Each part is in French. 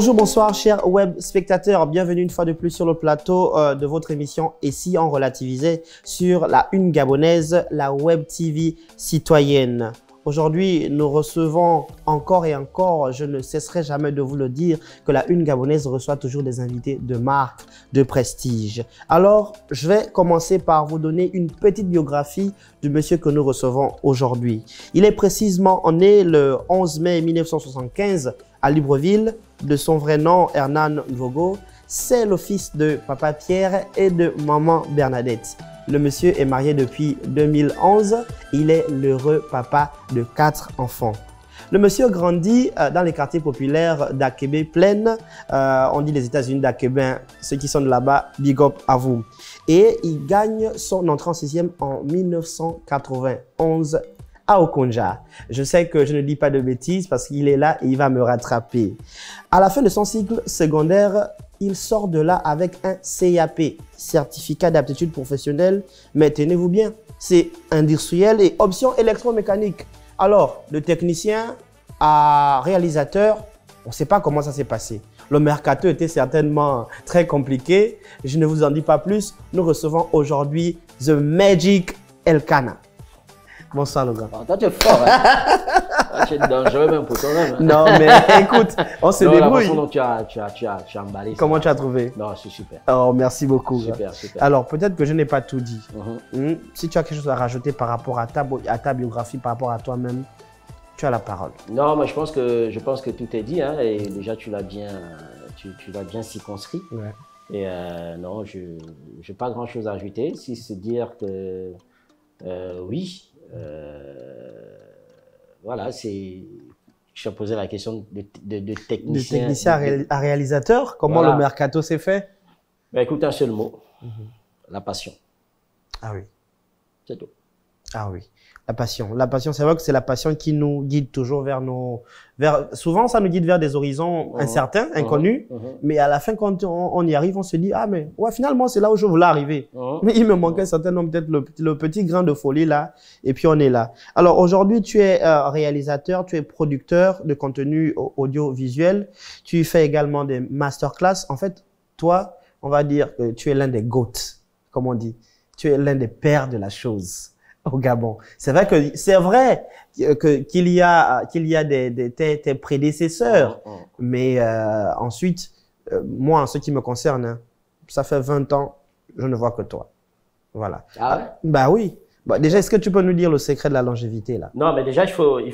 Bonjour, bonsoir, chers web spectateurs. Bienvenue une fois de plus sur le plateau de votre émission Et si on relativisait sur la Une Gabonaise, la web TV citoyenne. Aujourd'hui, nous recevons encore et encore, je ne cesserai jamais de vous le dire, que la Une Gabonaise reçoit toujours des invités de marque, de prestige. Alors, je vais commencer par vous donner une petite biographie du monsieur que nous recevons aujourd'hui. Il est précisément né le 11 mai 1975 à Libreville, de son vrai nom Hernan Nvogo. C'est le fils de papa Pierre et de maman Bernadette. Le monsieur est marié depuis 2011. Il est l'heureux papa de 4 enfants. Le monsieur grandit dans les quartiers populaires d'Akébé Plaine. On dit les États-Unis d'Akébé, ceux qui sont de là-bas, big up à vous. Et il gagne son entrée en 6e en 1991 à Okonja. Je sais que je ne dis pas de bêtises parce qu'il est là et il va me rattraper. À la fin de son cycle secondaire, il sort de là avec un CAP, certificat d'aptitude professionnelle, mais tenez-vous bien, c'est industriel et option électromécanique. Alors, de technicien à réalisateur, on ne sait pas comment ça s'est passé. Le mercato était certainement très compliqué. Je ne vous en dis pas plus. Nous recevons aujourd'hui The Magic Elkana. Bonsoir, le gars. Oh, toi, tu es fort. Hein? Tu es dangereux même pour toi-même. Hein? Non, mais écoute, on se débrouille. La façon dont tu as emballé. Comment tu as trouvé? Non, c'est super. Oh, merci beaucoup. Super, super. Alors, peut-être que je n'ai pas tout dit. Si tu as quelque chose à rajouter par rapport à ta biographie, par rapport à toi-même, tu as la parole. Non, mais je pense que tout est dit. Hein, et déjà, tu l'as bien circonscrit. Ouais. Et non, je n'ai pas grand-chose à ajouter. Si c'est dire que oui. Voilà, je t'ai posé la question de technicien. De technicien à réalisateur, comment voilà. Le mercato s'est fait? Ben, écoute, un seul mot, la passion. Ah oui. C'est tout. Ah oui, la passion. La passion, c'est vrai que c'est la passion qui nous guide toujours souvent, ça nous guide vers des horizons incertains, inconnus. Mais à la fin, quand on y arrive, on se dit, ah mais ouais, finalement, c'est là où je voulais arriver. Mais il me manquait certainement peut-être le petit grain de folie là. Et puis, on est là. Alors, aujourd'hui, tu es réalisateur, tu es producteur de contenu audiovisuel. Tu fais également des masterclass. En fait, toi, on va dire que tu es l'un des GOAT, comme on dit. Tu es l'un des pères de la chose au Gabon. C'est vrai qu'il y a tes prédécesseurs, mais ensuite, moi, en ce qui me concerne, hein, ça fait 20 ans, je ne vois que toi. Voilà. Ah ouais? Bah oui. Bah, déjà, est-ce que tu peux nous dire le secret de la longévité là? Non, mais déjà, il faut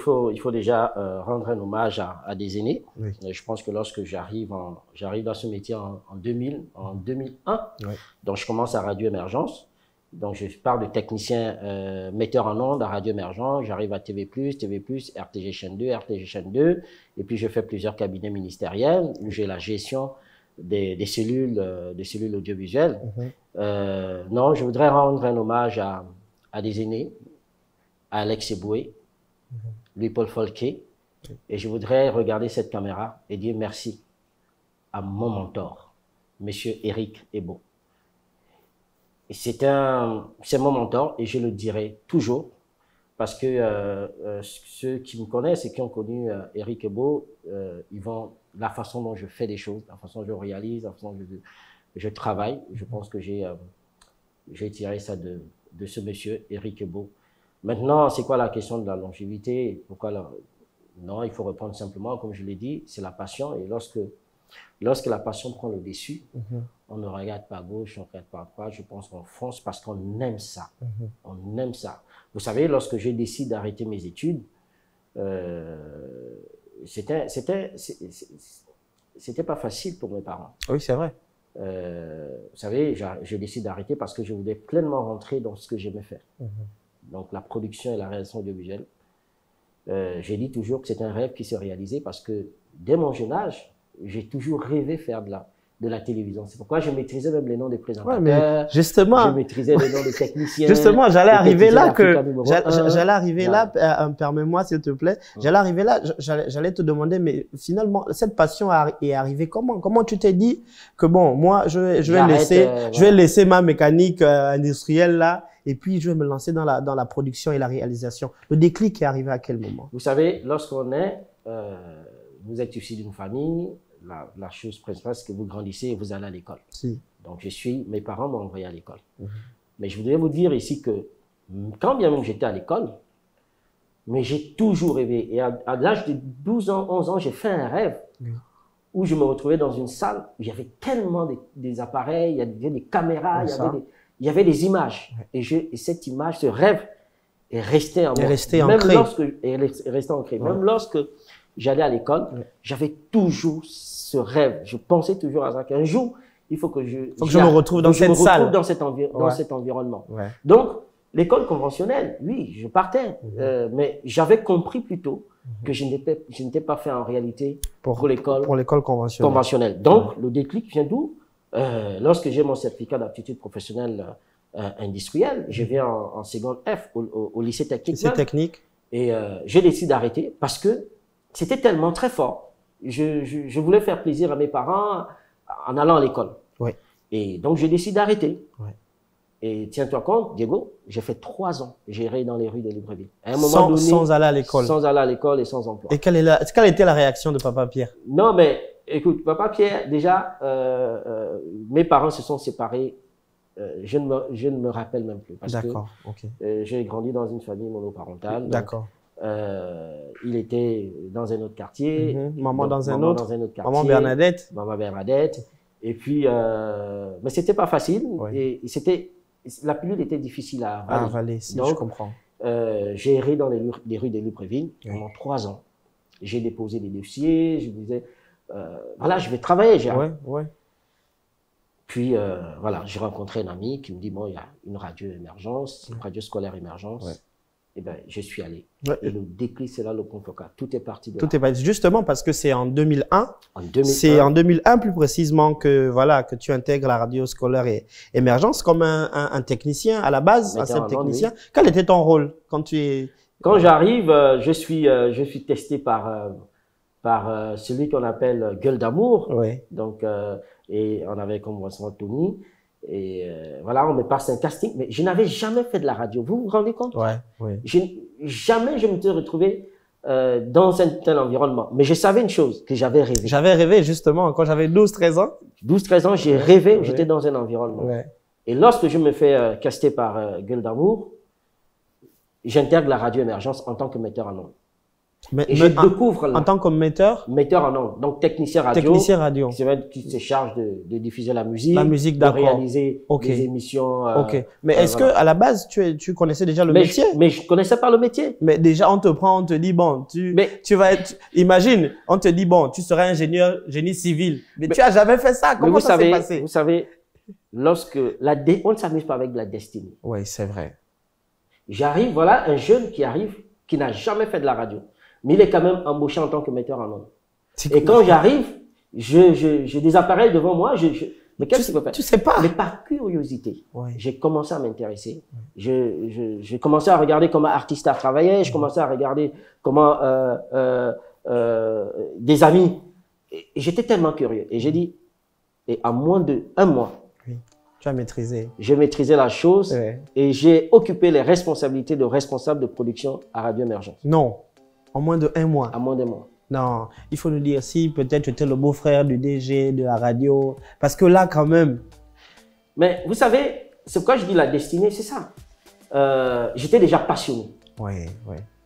déjà rendre un hommage à des aînés. Oui. Je pense que lorsque j'arrive dans ce métier en 2001, oui. Donc je commence à Radio Émergence. Donc, je parle de technicien metteur en ondes à Radio Émergence. J'arrive à TV+, RTG chaîne 2, RTG chaîne 2. Et puis, je fais plusieurs cabinets ministériels où j'ai la gestion des cellules audiovisuelles. Non, je voudrais rendre un hommage à des aînés, à Alex Eboué, Louis-Paul Folquet. Et je voudrais regarder cette caméra et dire merci à mon mentor, Monsieur Eric Ebo. C'est mon mentor et je le dirai toujours parce que ceux qui me connaissent et qui ont connu Eric Ebo, la façon dont je fais des choses, la façon dont je réalise, la façon dont je travaille, je pense que j'ai tiré ça de ce monsieur Eric Ebo. Maintenant, c'est quoi la question de la longévité? Non, il faut répondre simplement, comme je l'ai dit, c'est la passion. Et lorsque la passion prend le dessus, on ne regarde pas à gauche, on ne regarde pas à droite, je pense qu'on fonce parce qu'on aime ça. On aime ça. Vous savez, lorsque j'ai décidé d'arrêter mes études, c'était pas facile pour mes parents. Oui, c'est vrai. Vous savez, j'ai décidé d'arrêter parce que je voulais pleinement rentrer dans ce que j'aimais faire. Donc, la production et la réalisation audiovisuelle. J'ai dit toujours que c'est un rêve qui s'est réalisé parce que dès mon jeune âge, j'ai toujours rêvé faire de la télévision. C'est pourquoi je maîtrisais même les noms des présentateurs. Ouais, mais justement, je maîtrisais les noms des techniciens. Justement, j'allais arriver là permets-moi s'il te plaît. J'allais arriver là, j'allais te demander, mais finalement, cette passion est arrivée comment? Comment tu t'es dit que bon, moi, je vais laisser ma mécanique industrielle là, et puis je vais me lancer dans la production et la réalisation. Le déclic est arrivé à quel moment? Vous savez, lorsqu'on est, vous êtes issu d'une famille, la chose principale, c'est que vous grandissez et vous allez à l'école. Si. Donc, mes parents m'ont envoyé à l'école. Mais je voudrais vous dire ici que, quand bien même j'étais à l'école, mais j'ai toujours rêvé. Et à l'âge de 12 ans, 11 ans, j'ai fait un rêve où je me retrouvais dans une salle où il y avait tellement des appareils, il y avait des caméras, il y avait des images. Et cette image, ce rêve est resté en moi. Est resté ancré. Même lorsque j'allais à l'école, j'avais toujours ce rêve. Je pensais toujours à ça, qu'un jour, il faut que je me retrouve dans cette salle. Dans cet environnement. Donc, l'école conventionnelle, oui, je partais. Mais j'avais compris plus tôt que je n'étais pas fait en réalité pour l'école conventionnelle. Donc, le déclic vient d'où? Lorsque j'ai mon certificat d'aptitude professionnelle industrielle, je vais en seconde F au lycée technique. Et j'ai décidé d'arrêter parce que c'était tellement très fort. Je voulais faire plaisir à mes parents en allant à l'école. Et donc, j'ai décidé d'arrêter. Et tiens-toi compte, Diego, j'ai fait 3 ans géré dans les rues de Libreville. À un moment donné, sans aller à l'école. Sans aller à l'école et sans emploi. Et quelle était la réaction de Papa Pierre? Non, mais écoute, Papa Pierre, déjà, mes parents se sont séparés. Je ne me rappelle même plus. D'accord, ok. J'ai grandi dans une famille monoparentale. D'accord. Il était dans un autre quartier. Maman dans un autre quartier. Maman Bernadette. Maman Bernadette. Et puis, mais c'était pas facile. Et la pilule était difficile à avaler. Donc, je comprends. J'ai erré dans les rues de Libreville pendant 3 ans. J'ai déposé des dossiers. Je me disais, voilà, je vais travailler. Puis, voilà, j'ai rencontré un ami qui me dit, bon, il y a une radio émergence, une radio scolaire émergence. Et ben, je suis allé. Et le déclic, c'est là le point focal. Tout est parti de là. Tout est parti. Justement, parce que c'est en 2001. C'est en 2001, plus précisément, que tu intègres la radio scolaire et émergence comme un technicien à la base, un simple technicien. Quel était ton rôle Quand j'arrive, je suis testé par celui qu'on appelle Gueule d'amour. Donc, et on avait comme voisin Tony. Et voilà, on me passe un casting, mais je n'avais jamais fait de la radio. Vous vous rendez compte? Jamais je me suis retrouvé dans un tel environnement. Mais je savais une chose, que j'avais rêvé. J'avais rêvé justement quand j'avais 12-13 ans. 12-13 ans, j'ai rêvé, j'étais dans un environnement. Et lorsque je me fais caster par Gueule d'amour, j'intègre la radio émergence en tant que metteur en ondes. Et je découvre en tant que metteur en ondes, donc technicien radio. Qui se charge de diffuser la musique, de réaliser des émissions. Mais est-ce que à la base tu connaissais déjà le métier? Mais je connaissais pas le métier. Mais déjà on te dit bon, tu vas être. Imagine, on te dit bon, tu seras ingénieur génie civil. Mais tu as jamais fait ça. Comment ça s'est passé? Vous savez, on ne s'amuse pas avec de la destinée. Oui, c'est vrai. J'arrive, voilà un jeune qui arrive, qui n'a jamais fait de la radio. Mais il est quand même embauché en tant que metteur en ondes. Et quand j'arrive, j'ai des appareils devant moi. Mais qu'est-ce qu'il faut faire? Tu sais pas. Mais par curiosité, j'ai commencé à m'intéresser. J'ai commencé à regarder comment Artistar travaillait. Je commençais à regarder comment des amis. Et j'étais tellement curieux. Et j'ai dit, et en moins d'1 mois, tu as maîtrisé. J'ai maîtrisé la chose et j'ai occupé les responsabilités de responsable de production à Radio Émergence. Non. En moins de 1 mois. En moins d'1 mois. Non, il faut nous dire si peut-être tu étais le beau-frère du DG de la radio. Parce que là, quand même. Mais vous savez, c'est pourquoi je dis la destinée, c'est ça. J'étais déjà passionné.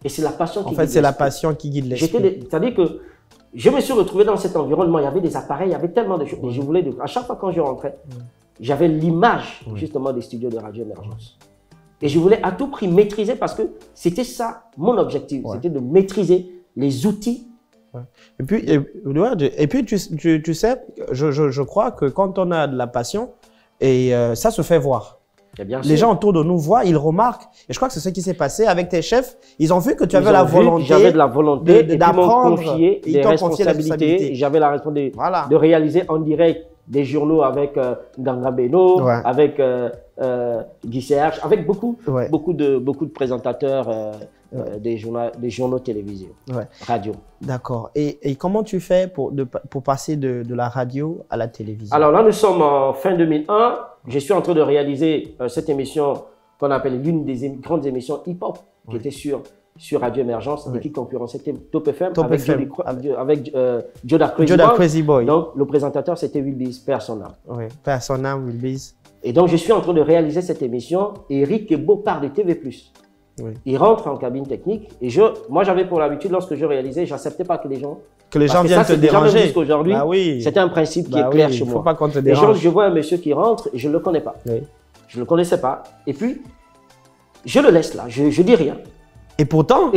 Et c'est la passion qui guide. En fait, c'est la passion qui guide l'esprit. C'est-à-dire que je me suis retrouvé dans cet environnement. Il y avait des appareils, il y avait tellement de choses. Et je voulais, à chaque fois quand je rentrais, j'avais l'image justement des studios de Radio Émergence. Et je voulais à tout prix maîtriser parce que c'était ça mon objectif. C'était de maîtriser les outils. Et puis tu sais, je crois que quand on a de la passion, et ça se fait voir. Les gens autour de nous voient, ils remarquent. Et je crois que c'est ce qui s'est passé avec tes chefs. Ils ont vu que tu avais la volonté. J'avais de la volonté d'apprendre. Ils t'ont confié des responsabilités. J'avais la responsabilité de réaliser en direct des journaux avec Ganga Beno, avec Guy Serge, avec beaucoup de présentateurs des journaux télévisés, radio. D'accord. Et comment tu fais pour passer de la radio à la télévision? Alors là, nous sommes en fin 2001. Je suis en train de réaliser cette émission qu'on appelle l'une des grandes émissions hip-hop qui était sur sur Radio Émergence, et qui concurrençait Top FM Top avec, FM. avec Joda Crazy Boy. Donc, le présentateur, c'était Wilbys, Père son âme. Oui, Père son âme, Wilbys. Et donc, je suis en train de réaliser cette émission et Eric Ebo part de TV+. Oui. Il rentre en cabine technique et moi, j'avais pour l'habitude, lorsque je réalisais, je n'acceptais pas que les gens... viennent te déranger. Jusqu'aujourd'hui, oui. C'était un principe qui est clair chez moi. Il ne faut pas qu'on te Les gens, dérange. je vois un monsieur qui rentre et je ne le connais pas. Oui. Je ne le connaissais pas. Et puis, je le laisse là, je ne dis rien. Et pourtant,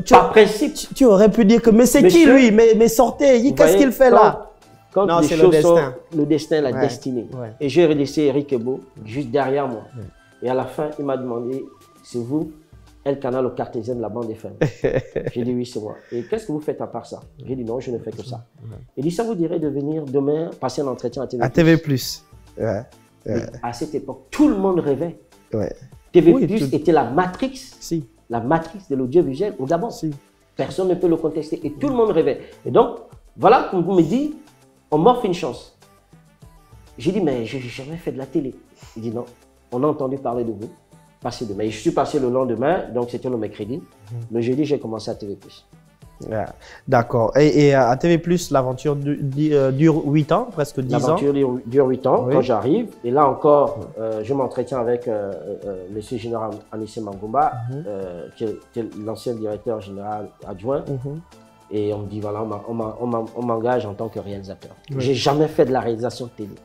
par principe... Tu aurais pu dire que, mais c'est qui lui? Mais sortez, qu'est-ce qu'il fait là? Quand non, les c'est choses le destin. sont le destin, la destinée. Ouais. Et j'ai laissé Eric Ebo juste derrière moi. Et à la fin, il m'a demandé, c'est vous, El Canal au Cartésien de la bande FM? J'ai dit oui, c'est moi. Et qu'est-ce que vous faites à part ça? J'ai dit non, je ne fais que ça. Il dit, ça vous dirait de venir demain passer un entretien à TV+. À TV+. Ouais. À cette époque, tout le monde rêvait. Ouais. TV+ était la matrix. Si. La matrice de l'audiovisuel au Gabon. Si. Personne ne peut le contester. Et tout le monde rêvait. Et donc, voilà, quand vous me dites, on m'offre une chance. J'ai dit, mais je n'ai jamais fait de la télé. Il dit, non, on a entendu parler de vous. Passez demain. Et je suis passé le lendemain, donc c'était le mercredi. Le jeudi, j'ai commencé à TV+. Yeah. D'accord. Et à TV+, l'aventure dure 8 ans, presque 10 ans. L'aventure dure 8 ans quand j'arrive. Et là encore, je m'entretiens avec le général Anissé Mangumba, qui est l'ancien directeur général adjoint. Et on me dit, voilà, on m'engage en tant que réalisateur. J'ai jamais fait de la réalisation de télé.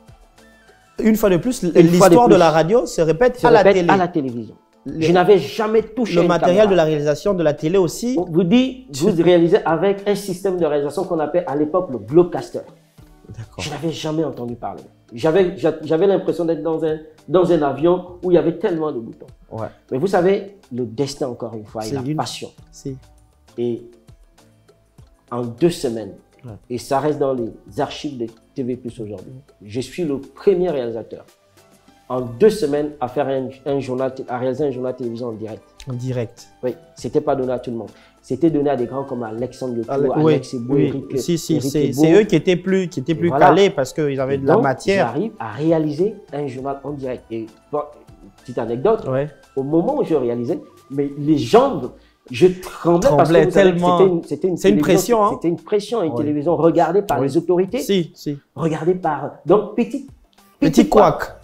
Une fois de plus, l'histoire de la radio se répète à la télé. À la télévision. Je n'avais jamais touché le matériel de la réalisation de la télé aussi. Vous dites, vous réalisez avec un système de réalisation qu'on appelait à l'époque le Globecaster. Je n'avais jamais entendu parler. J'avais l'impression d'être dans un avion où il y avait tellement de boutons. Ouais. Mais vous savez, le destin, encore une fois, et la passion. Si. Et en 2 semaines, et ça reste dans les archives de TV+ aujourd'hui, je suis le premier réalisateur en 2 semaines à faire à réaliser un journal télévisé en direct. En direct. Oui, c'était pas donné à tout le monde. C'était donné à des grands comme Alexandre Yoto, Alex Ebo, Eric. C'est eux qui étaient plus calés parce qu'ils avaient de la matière. J'arrive à réaliser un journal en direct. Et petite anecdote, au moment où je réalisais, mais les jambes, je tremblais parce que tellement. C'était une pression. C'était une pression, une télévision regardée par les autorités. Si. Regardée par. Donc, petit couac.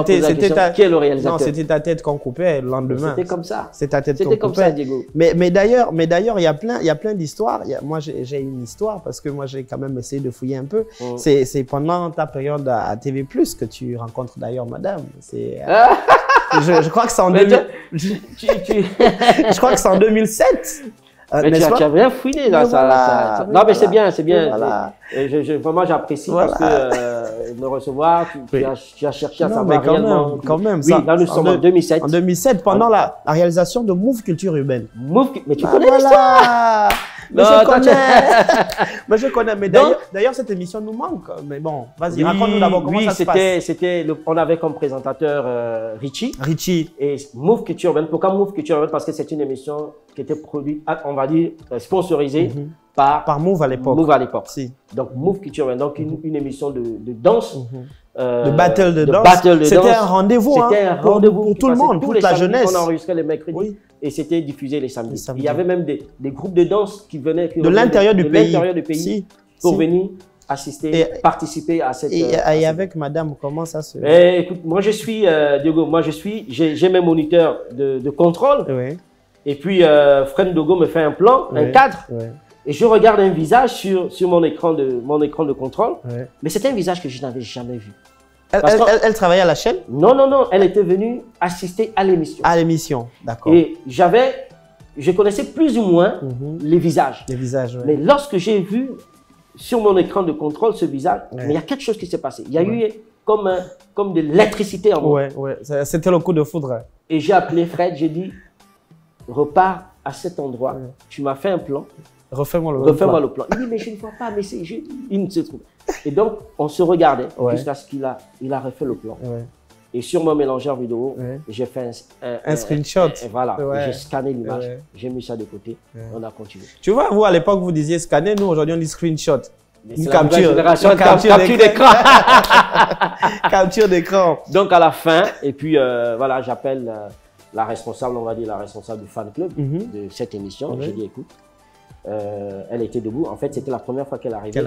Qui est le réalisateur? Non, c'était ta tête qu'on coupait le lendemain. C'était comme ça. C'était ta tête qu'on coupait. C'était comme ça, Diego. Mais d'ailleurs, il y a plein d'histoires. Moi, j'ai une histoire parce que moi, j'ai quand même essayé de fouiller un peu. C'est pendant ta période à TV+, que tu rencontres d'ailleurs madame. Je crois que c'est en je crois que c'est en 2007. Mais tu as bien fouiné là. Non, mais c'est bien, c'est bien. Voilà. Vraiment, j'apprécie parce que me recevoir, tu as cherché à savoir réellement. Quand même. Oui, là nous sommes en 2007. En 2007, pendant la réalisation de Move Culture Urbaine. Mais tu connais l'histoire? Mais je connais. Mais d'ailleurs, cette émission nous manque. Mais bon, vas-y, raconte-nous d'abord comment ça se passe. On avait comme présentateur Richie. Et Move Culture Urbaine. Pourquoi Move Culture Urbaine? Parce que c'est une émission qui était produite, on va dire, sponsorisée par Move à l'époque. Si. Donc Move Culture Urbaine, donc une émission de danse. De battle de danse. C'était un rendez-vous. C'était un rendez-vous pour tout le monde, toute la jeunesse. On enregistrait les mercredis et c'était diffusé les samedis. Il y avait même des groupes de danse qui venaient de l'intérieur du pays pour venir assister, participer à cette... Et avec madame, comment ça se... Écoute, moi je suis, Diogo, j'ai mes moniteurs de contrôle. Et puis, Fred Dogo me fait un plan, un cadre. Et je regarde un visage sur mon écran de contrôle. Mais c'était un visage que je n'avais jamais vu. Elle travaillait à la chaîne? Non. Elle était venue assister à l'émission. À l'émission, d'accord. Et je connaissais plus ou moins les visages. Mais lorsque j'ai vu sur mon écran de contrôle ce visage, mais il y a quelque chose qui s'est passé. Il y a eu comme de l'électricité en moi. C'était le coup de foudre. Et j'ai appelé Fred, j'ai dit, repars à cet endroit. Tu m'as fait un plan. Refais-moi le plan. Il dit, mais je ne vois pas, mais il ne se trouve. Et donc, on se regardait jusqu'à ce qu'il a refait le plan. Et sur mon mélangeur vidéo, j'ai fait un screenshot. Voilà, j'ai scanné l'image, j'ai mis ça de côté, on a continué. Tu vois, vous, à l'époque, vous disiez scanner, nous, aujourd'hui, on dit screenshot. Une capture d'écran. Capture d'écran. Donc, à la fin, et puis voilà, j'appelle la responsable, on va dire la responsable du fan club de cette émission. J'ai dit, écoute, elle était debout. En fait, c'était la première fois qu'elle arrivait.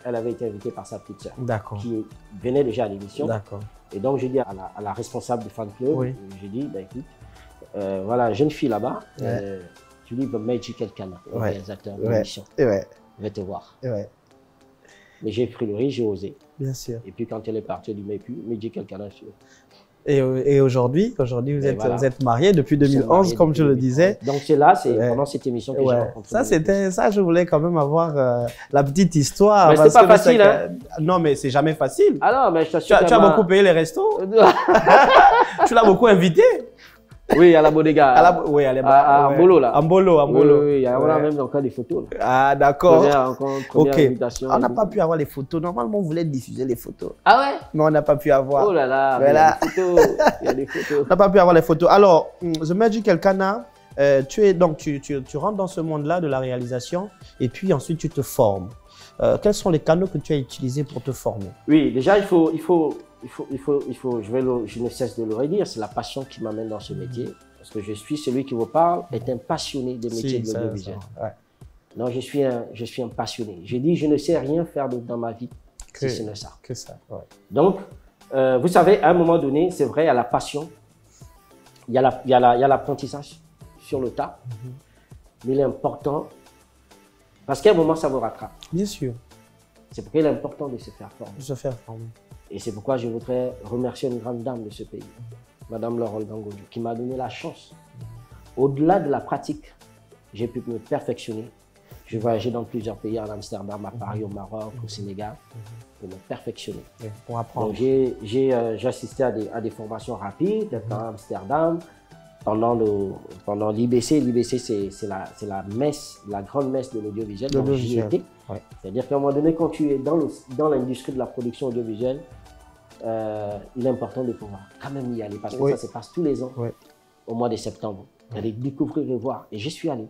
Elle avait été invitée par sa petite sœur, qui venait déjà à l'émission. Et donc, j'ai dit à la responsable du fan club, j'ai dit, bah, écoute, voilà, jeune fille là-bas, tu dis, Magic Elkanah, le réalisateur de l'émission, va te voir. Mais j'ai pris le risque, j'ai osé. Bien sûr. Et puis, quand elle est partie, elle dit, mais puis, Magic Elkanah, Et aujourd'hui, vous êtes mariés depuis 2011, comme je le disais. Donc c'est là, c'est pendant cette émission que j'ai rencontré. Ça, je voulais quand même avoir la petite histoire. Mais c'est pas facile, hein. Non, mais c'est jamais facile. Alors, mais je t'assure. Tu as beaucoup payé les restos. Tu l'as beaucoup invité. Oui, à la Bodega. Oui, à Mbolo, là. À Mbolo. Oui, on a même encore des photos. Là. Ah, d'accord. Première invitation. On n'a pas pu avoir les photos. Normalement, on voulait diffuser les photos. Ah ouais? Mais on n'a pas pu avoir. Oh là là, voilà. Il y a des photos. On n'a pas pu avoir les photos. Alors, The Magic Elkanah, tu rentres dans ce monde-là de la réalisation et puis ensuite tu te formes. Quels sont les canaux que tu as utilisés pour te former? Oui, déjà, je ne cesse de le redire, c'est la passion qui m'amène dans ce métier. Parce que je suis celui qui vous parle, est un passionné des métiers de l'audiovisuel. Non, je suis un passionné. Je dis, je ne sais rien faire dans ma vie si ce n'est ça. Que ça, Donc, vous savez, à un moment donné, c'est vrai, il y a la passion, il y a l'apprentissage sur le tas, mais il est important, parce qu'à un moment, ça vous rattrape. Bien sûr. C'est pourquoi il est important de se faire former. De se faire former. Et c'est pourquoi je voudrais remercier une grande dame de ce pays, Madame Laure Olgangojo, qui m'a donné la chance. Au-delà de la pratique, j'ai pu me perfectionner. J'ai voyagé dans plusieurs pays, en Amsterdam, à Paris, au Maroc, au Sénégal, pour me perfectionner. Pour apprendre. Donc j'ai assisté à des formations rapides, à Amsterdam, pendant l'IBC. L'IBC, c'est la messe, la grande messe de l'audiovisuel. Donc j'y étais. C'est-à-dire qu'à un moment donné, quand tu es dans l'industrie de la production audiovisuelle, il est important de pouvoir quand même y aller, parce que ça se passe tous les ans, au mois de septembre. D'aller découvrir et voir. Et je suis allé.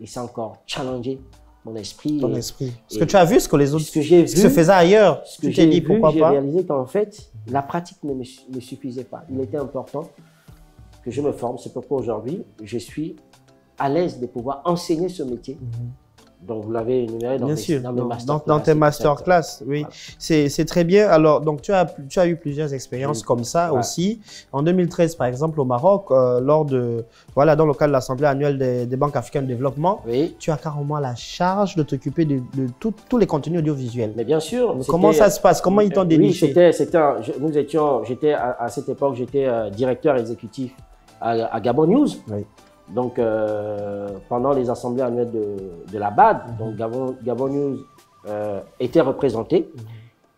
Et c'est encore challengé mon esprit. Ton esprit. Parce que tu as vu ce que les autres se faisaient ailleurs. Ce que j'ai dit, pourquoi pas. J'ai réalisé qu'en fait, la pratique ne me suffisait pas. Il était important que je me forme. C'est pourquoi aujourd'hui, je suis à l'aise de pouvoir enseigner ce métier. Donc, vous l'avez énuméré dans mes masterclass. Dans tes masterclass, oui. Voilà. C'est très bien. Alors, donc, tu as eu plusieurs expériences comme ça aussi. En 2013, par exemple, au Maroc, dans le cadre de l'Assemblée annuelle des banques africaines de développement, tu as carrément la charge de t'occuper de tous les contenus audiovisuels. Mais bien sûr. Comment ça se passe? Comment ils t'ont déniché? J'étais à cette époque, j'étais directeur exécutif à Gabon News. Donc, pendant les assemblées annuelles de la BAD, donc Gabon News était représenté.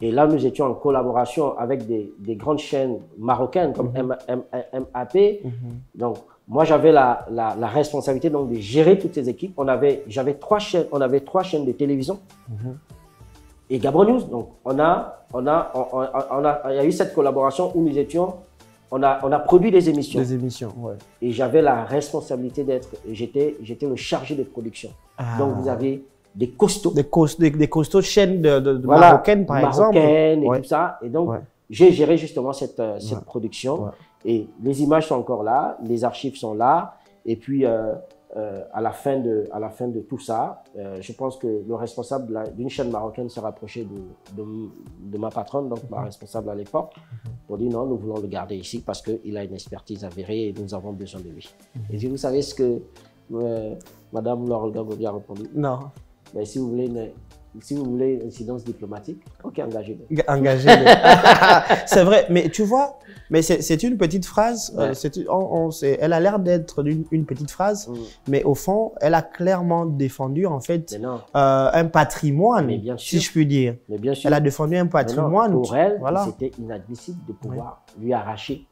Et là, nous étions en collaboration avec des grandes chaînes marocaines comme MAP. Donc, moi, j'avais la responsabilité donc, de gérer toutes ces équipes. On avait trois chaînes de télévision. Et Gabon News, donc, il y a eu cette collaboration où nous étions. On a produit des émissions. Et j'avais la responsabilité j'étais le chargé de production. Donc vous avez des costauds. Des costauds chaînes marocaines, par exemple. Marocaines et tout ça. Et donc, j'ai géré justement cette production. Et les images sont encore là, les archives sont là. Et puis, à la fin de tout ça, je pense que le responsable d'une chaîne marocaine s'est rapproché de ma patronne, donc ma responsable à l'époque, pour dire non, nous voulons le garder ici parce qu'il a une expertise avérée et nous avons besoin de lui. Et vous savez ce que Madame Laure Olgangojo a répondu? Non. Mais si vous voulez une incidence diplomatique, ok, engagez-le. Engagez-le. C'est vrai, mais tu vois, c'est une petite phrase. Elle a l'air d'être une petite phrase, mais au fond, elle a clairement défendu en fait un patrimoine, si je puis dire. Mais bien sûr. Elle a défendu un patrimoine. Pour elle, c'était inadmissible de pouvoir lui arracher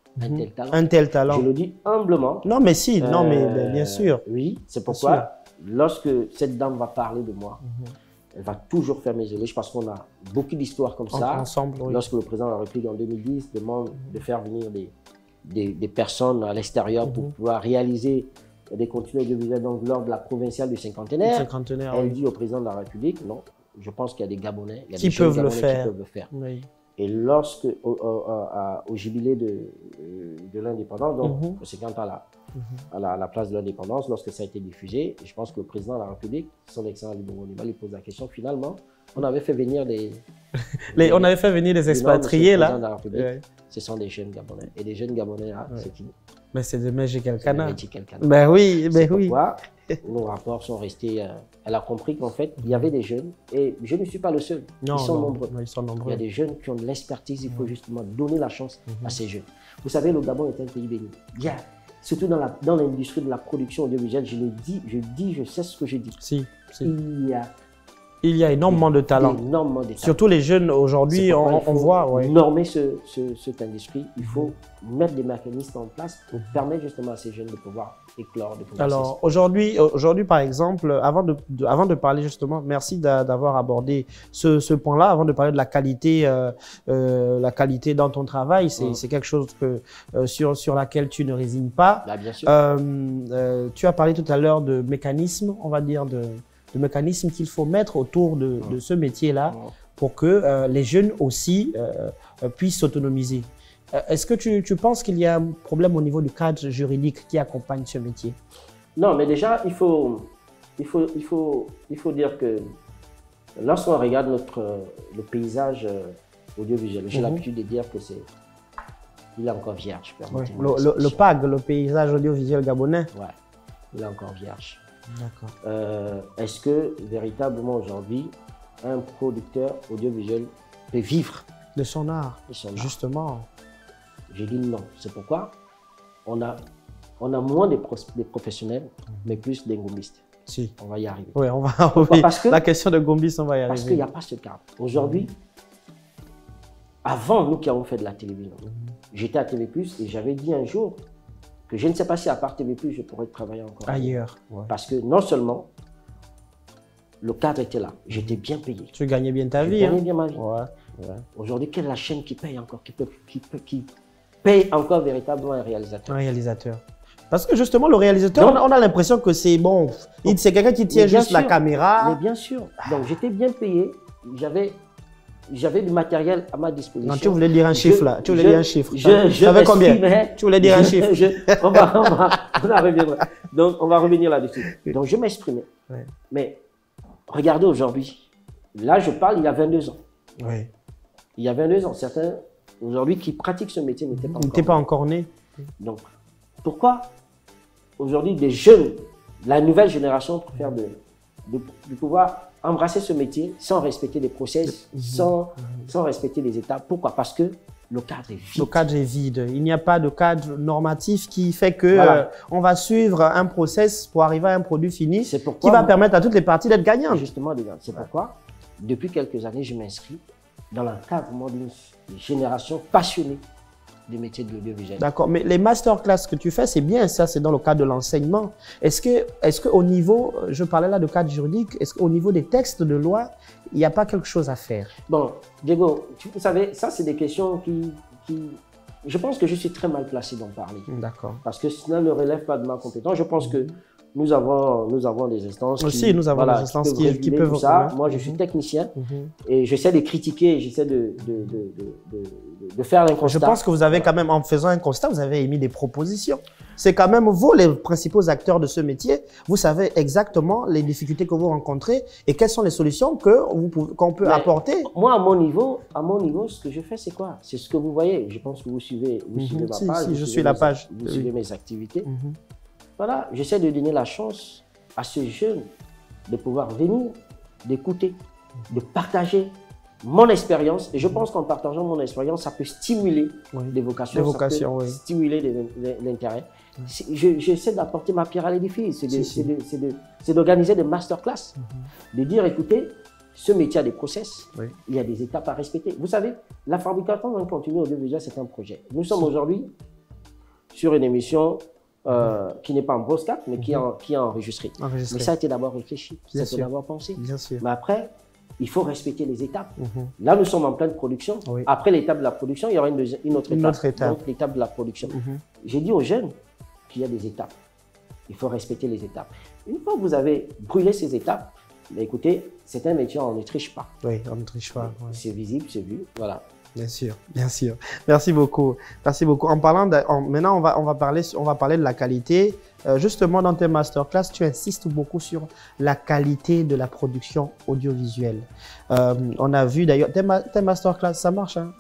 un tel talent. Je le dis humblement. Non, mais si, bien sûr. Oui, c'est pourquoi lorsque cette dame va parler de moi, elle va toujours faire mes éloges parce qu'on a beaucoup d'histoires comme ça. Ensemble, Lorsque le président de la République en 2010 demande de faire venir des personnes à l'extérieur pour pouvoir réaliser des contenus audiovisuels lors de la provinciale du cinquantenaire, elle dit au président de la République, non, je pense qu'il y a des Gabonais, qui peuvent le faire. Oui. Et lorsque, au jubilé de l'indépendance, donc c'est quand à la place de l'indépendance, lorsque ça a été diffusé, je pense que le président de la République, son excellent Ali Bongo Ondimba, lui pose la question, finalement, on avait fait venir on avait fait venir des expatriés là. De la République, ce sont des jeunes Gabonais. Et des jeunes Gabonais là, c'est qui? Mais c'est de Magic Elkana. Ben oui, ben oui. Pourquoi nos rapports sont restés. Elle a compris qu'en fait, il y avait des jeunes, et je ne suis pas le seul. Ils sont nombreux. Ils sont nombreux. Il y a des jeunes qui ont de l'expertise, il faut justement donner la chance à ces jeunes. Vous savez, le Gabon est un pays béni. Surtout dans l'industrie de la production audiovisuelle, je sais ce que je dis. Si. Il y a énormément de talent. Surtout les jeunes aujourd'hui, on voit. Ouais. Normer cette industrie, il faut mettre des mécanismes en place pour permettre justement à ces jeunes de pouvoir éclore. Alors aujourd'hui, par exemple, avant de parler justement, merci d'avoir abordé ce point-là, avant de parler de la qualité dans ton travail, c'est quelque chose sur laquelle tu ne résignes pas. Là, bien sûr. Tu as parlé tout à l'heure de mécanismes, on va dire, de mécanismes qu'il faut mettre autour de ce métier-là pour que les jeunes aussi puissent s'autonomiser. Est-ce que tu penses qu'il y a un problème au niveau du cadre juridique qui accompagne ce métier? Non, mais déjà, il faut dire que lorsqu'on regarde le paysage audiovisuel, j'ai l'habitude de dire que il est encore vierge. Le PAG, le paysage audiovisuel gabonais. Ouais, il est encore vierge. D'accord. Est-ce que véritablement aujourd'hui, un producteur audiovisuel peut vivre de son art? Justement. J'ai dit non. C'est pourquoi on a moins des professionnels, mais plus des gombistes. Si. On va y arriver. Oui, on va. Parce que la question de gombistes, on va y arriver. Parce qu'il n'y a pas ce cadre. Aujourd'hui, avant nous qui avons fait de la télévision, j'étais à TV+, et j'avais dit un jour que je ne sais pas si à part TV+, je pourrais travailler encore ailleurs. Parce que non seulement le cadre était là, j'étais bien payé. Tu gagnais bien ta vie. Je gagnais bien ma vie. Aujourd'hui, quelle est la chaîne qui paye encore, qui paye encore véritablement un réalisateur? Un réalisateur. Parce que justement, le réalisateur, on a l'impression que c'est bon. C'est quelqu'un qui tient juste la caméra. Mais bien sûr. Donc j'étais bien payé. J'avais du matériel à ma disposition. Non, tu voulais dire un chiffre là. Tu voulais dire un chiffre. Tu savais combien? Tu voulais dire un chiffre. On va revenir. Donc, on va revenir là-dessus. Donc, je m'exprimais. Mais regardez aujourd'hui. Là, je parle il y a 22 ans. Oui. Il y a 22 ans. Certains, aujourd'hui, qui pratiquent ce métier n'étaient pas encore nés. Donc, pourquoi aujourd'hui des jeunes, la nouvelle génération préfère de pouvoir embrasser ce métier sans respecter les process, sans respecter les étapes? Pourquoi? Parce que le cadre est vide. Le cadre est vide. Il n'y a pas de cadre normatif qui fait que on va suivre un process pour arriver à un produit fini qui va permettre à toutes les parties d'être gagnantes. Justement, c'est pourquoi, depuis quelques années, je m'inscris dans l'encadrement d'une génération passionnée des métiers de l'audiovisuel. D'accord, mais les masterclass que tu fais, c'est bien, ça, c'est dans le cadre de l'enseignement. Est-ce que au niveau, je parlais là de cadre juridique, est-ce qu'au niveau des textes de loi, il n'y a pas quelque chose à faire? Bon, Diego, vous savez, ça, c'est des questions qui... Je pense que je suis très mal placé d'en parler. D'accord. Parce que cela ne relève pas de ma compétence. Je pense que nous avons des instances aussi, nous avons des instances qui peuvent ça. Moi, je suis technicien et j'essaie de critiquer, j'essaie de faire un constat. Je pense que vous avez quand même, en faisant un constat, vous avez émis des propositions. C'est quand même vous, les principaux acteurs de ce métier. Vous savez exactement les difficultés que vous rencontrez et quelles sont les solutions qu'on peut apporter. Moi, à mon niveau, ce que je fais, c'est quoi? C'est ce que vous voyez. Je pense que vous suivez ma page. Si, je suis la page. Vous suivez mes activités. Voilà, j'essaie de donner la chance à ces jeunes de pouvoir venir, d'écouter, de partager mon expérience. Et je pense qu'en partageant mon expérience, ça peut stimuler des vocations, ça peut stimuler l'intérêt. J'essaie d'apporter ma pierre à l'édifice, c'est d'organiser des masterclass, de dire, écoutez, ce métier a des process, il y a des étapes à respecter. Vous savez, la fabrication d'un contenu audiovisuel, c'est un projet. Nous sommes aujourd'hui sur une émission qui n'est pas en broadcast, mais qui est enregistrée. Mais ça a été d'abord réfléchi, ça a été d'abord pensé. Bien sûr. Mais après, il faut respecter les étapes. Là, nous sommes en pleine production. Après l'étape de la production, il y aura une autre étape. Donc, l'étape de la production. J'ai dit aux jeunes qu'il y a des étapes. Il faut respecter les étapes. Une fois que vous avez brûlé ces étapes, mais écoutez, c'est un métier, on ne triche pas. Oui, on ne triche pas. C'est visible, c'est vu. Voilà. Bien sûr, bien sûr. Merci beaucoup. Merci beaucoup. En parlant maintenant, on va parler de la qualité. Justement, dans tes masterclass, tu insistes beaucoup sur la qualité de la production audiovisuelle. On a vu d'ailleurs, tes masterclass, ça marche, hein?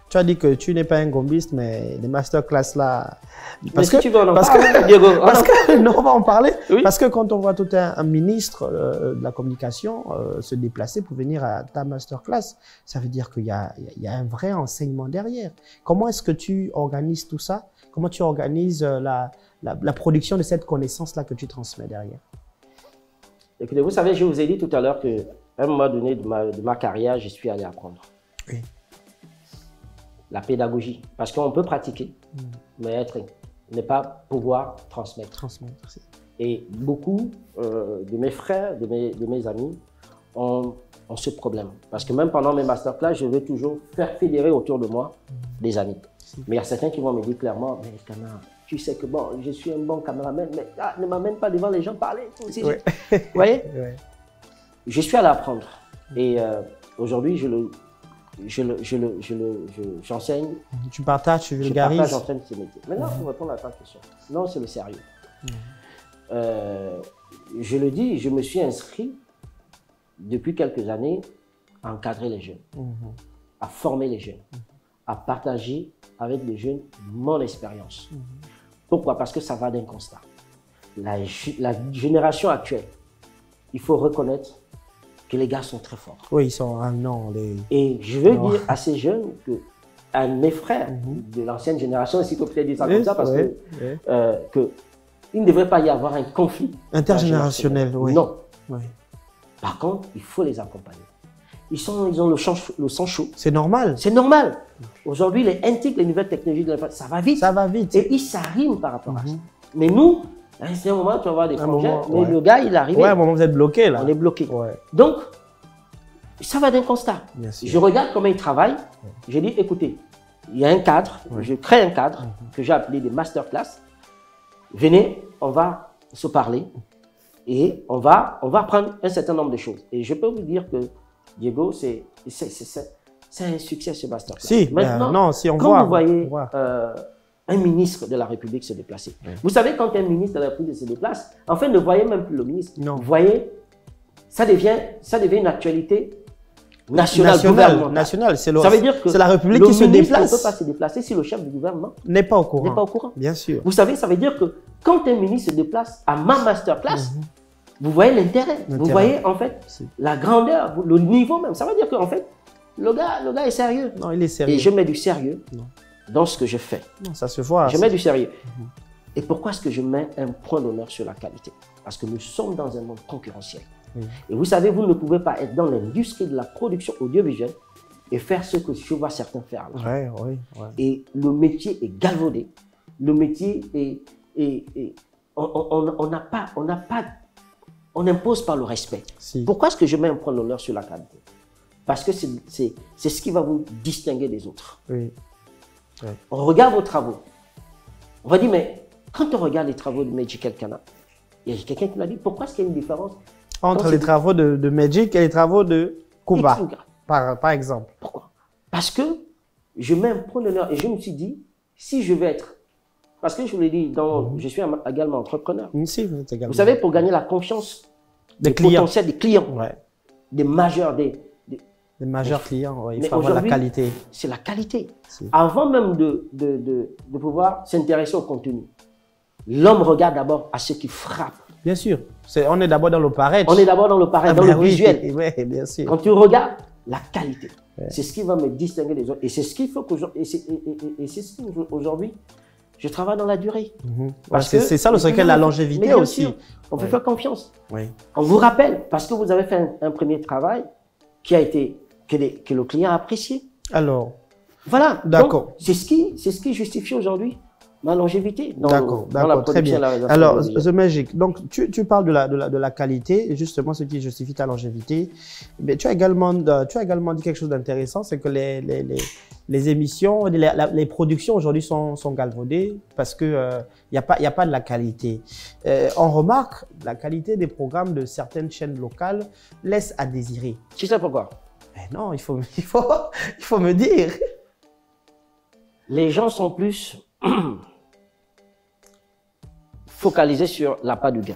Tu as dit que tu n'es pas un gombiste, mais les masterclass là... Parce que tu veux en parler, Diego. Non, on va en parler. Oui. Parce que quand on voit tout un ministre de la communication se déplacer pour venir à ta masterclass, ça veut dire qu'il y a un vrai enseignement derrière. Comment est-ce que tu organises tout ça? Comment tu organises la production de cette connaissance-là que tu transmets derrière? Écoutez, vous savez, je vous ai dit tout à l'heure qu'à un moment donné de ma carrière, je suis allé apprendre. Oui. La pédagogie. Parce qu'on peut pratiquer, mais ne pas pouvoir transmettre. Et beaucoup de mes frères, de mes amis ont ce problème. Parce que même pendant mes masterclass, je veux toujours faire fédérer autour de moi des amis. Mais il y a certains qui vont me dire clairement, mais Kana, tu sais que bon, je suis un bon caméraman, mais ne m'amène pas devant les gens parler. Aussi. Oui. Vous voyez? Oui. Je suis allé apprendre. Et aujourd'hui, j'enseigne. Tu partages, tu vulgarises. Je partage, j'enseigne ce métier. Maintenant, pour répondre à ta question, non, c'est le sérieux. Je le dis, je me suis inscrit depuis quelques années à encadrer les jeunes, à former les jeunes, à partager avec les jeunes mon expérience. Pourquoi? Parce que ça va d'un constat. La génération actuelle, il faut reconnaître que les gars sont très forts. Oui, ils sont non. Et je veux dire à ces jeunes que à mes frères de l'ancienne génération, s'il faut peut-être dire ça comme ça, parce que il ne devrait pas y avoir un conflit intergénérationnel. Oui. Non. Oui. Par contre, il faut les accompagner. Ils ont le sang chaud. C'est normal. C'est normal. Aujourd'hui, les NTIC, les nouvelles technologies, ça va vite. Ça va vite. Et ils s'arriment par rapport à ça. Mais nous, à un certain moment, tu vas voir des projets, mais le gars, il arrive. Ouais, à un moment, vous êtes bloqué là. On est bloqué. Ouais. Donc, ça va d'un constat. Je regarde comment ils travaillent. Je dis, écoutez, il y a un cadre, je crée un cadre que j'ai appelé des masterclass. Venez, on va se parler et on va apprendre un certain nombre de choses. Et je peux vous dire que, Diego, c'est un succès ce masterclass. Si, maintenant, non, si on quand vous voyez un ministre de la République se déplacer, vous savez, quand un ministre de la République se déplace, en fait, ne voyez même plus le ministre. Non. Vous voyez, ça devient une actualité nationale. Ça veut dire que c'est la République qui se déplace. Ne peut pas se déplacer si le chef du gouvernement n'est pas au courant. Bien sûr. Vous savez, ça veut dire que quand un ministre se déplace à ma masterclass, vous voyez l'intérêt. Vous voyez en fait la grandeur, le niveau même. Ça veut dire qu'en fait, le gars est sérieux. Non, il est sérieux. Et je mets du sérieux dans ce que je fais. Non, ça se voit. Je mets du sérieux. Et pourquoi est-ce que je mets un point d'honneur sur la qualité? Parce que nous sommes dans un monde concurrentiel. Et vous savez, vous ne pouvez pas être dans l'industrie de la production audiovisuelle et faire ce que je vois certains faire là. Et le métier est galvaudé. Le métier est on n'impose pas le respect. Si. Pourquoi est-ce que je mets un point d'honneur sur la qualité? Parce que c'est ce qui va vous distinguer des autres. On regarde vos travaux. On va dire, mais quand on regarde les travaux de Magical Kana, il y a quelqu'un qui m'a dit, pourquoi est-ce qu'il y a une différence entre les travaux de Magic et les travaux de Kuba, par exemple? Pourquoi? Parce que je mets un point d'honneur et je me suis dit, si je vais être... Parce que je vous l'ai dit, je suis également entrepreneur. Vous savez, pour gagner la confiance des potentiels des clients, des majeurs, des majeurs clients, il faut avoir la qualité. C'est la qualité. Avant même de pouvoir s'intéresser au contenu, l'homme regarde d'abord à ce qui frappe. Bien sûr. On est d'abord dans le paraître. On est d'abord dans le paraître, dans le visuel. Oui, bien sûr. Quand tu regardes la qualité, c'est ce qui va me distinguer des autres. Et c'est ce qu'il faut qu'aujourd'hui, je travaille dans la durée. C'est ça le secret de la longévité aussi. On peut faire confiance. On vous rappelle, parce que vous avez fait un premier travail qui a été, que le client a apprécié. Alors. Voilà. D'accord. C'est ce qui justifie aujourd'hui ma longévité dans la production. Très bien. Alors, The Magic, donc tu parles de la qualité, et justement ce qui justifie ta longévité. Mais tu as également dit quelque chose d'intéressant, c'est que les émissions, les productions aujourd'hui sont galvaudées parce que y a pas de la qualité. On remarque la qualité des programmes de certaines chaînes locales laisse à désirer. Tu sais pourquoi? Non, il faut me dire. Les gens sont plus focalisés sur l'appât du gain.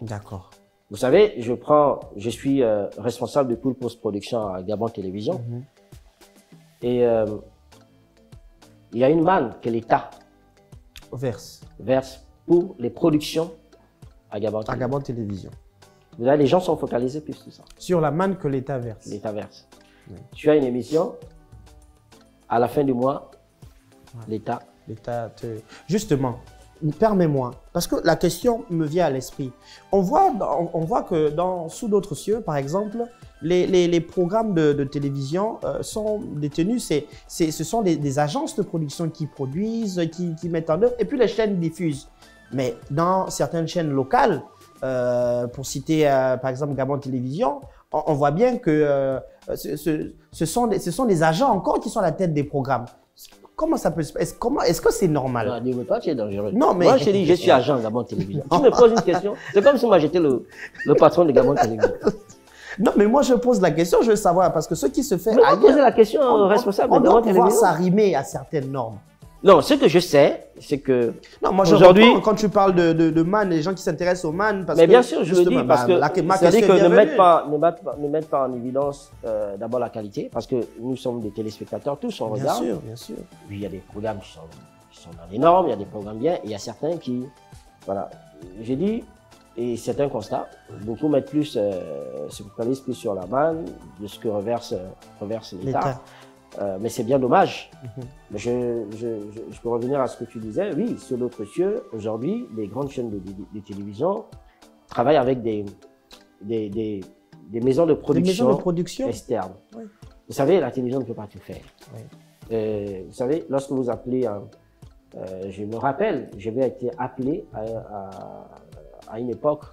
D'accord. Vous savez, je suis responsable de tout le post-production à Gabon Télévision. Et il y a une manne que l'État verse pour les productions à Gabon Télévision. À Gabon Télévision. Vous savez, les gens sont focalisés plus sur ça. Sur la manne que l'État verse. L'État verse. Oui. Tu as une émission, à la fin du mois, l'État. Justement, permets-moi, parce que la question me vient à l'esprit. On voit que sous d'autres cieux, par exemple, les programmes de télévision sont détenus, ce sont des agences de production qui produisent, qui mettent en œuvre, et puis les chaînes diffusent. Mais dans certaines chaînes locales, pour citer par exemple Gabon Télévision, on voit bien que ce sont des agents encore qui sont à la tête des programmes. Comment ça peut se passer? Est-ce que c'est normal? Non, dis-moi pas, tu es dangereux. Non, mais... Moi, je te dis, je suis agent de Gabon Télévision. Tu me poses une question, c'est comme si moi j'étais le patron de Gabon Télévision. Non, mais moi je pose la question, je veux savoir, parce que ce qui se fait ailleurs... Mais poser la question au responsable de Gabon Télévision. On doit pouvoir s'arrimer à certaines normes. Non, ce que je sais, c'est que non, moi aujourd'hui, quand tu parles de manne, les gens qui s'intéressent aux mannes, parce mais que bien sûr, je le dis parce que c'est-à-dire que ne mettent pas en évidence d'abord la qualité, parce que nous sommes des téléspectateurs, tous on regarde. Bien sûr, bien sûr. Puis il y a des programmes qui sont dans les normes, il y a des programmes bien, et il y a certains qui, voilà, j'ai dit, et c'est un constat, beaucoup mettent plus, se focalisent plus sur la manne de ce que reverse l'État. Mais c'est bien dommage. Mais je peux revenir à ce que tu disais. Oui, sur d'autres cieux, aujourd'hui, les grandes chaînes de télévision travaillent avec des maisons de production externes. Oui. Vous savez, la télévision ne peut pas tout faire. Oui. Vous savez, lorsque vous appelez, je me rappelle, j'avais été appelé à une époque,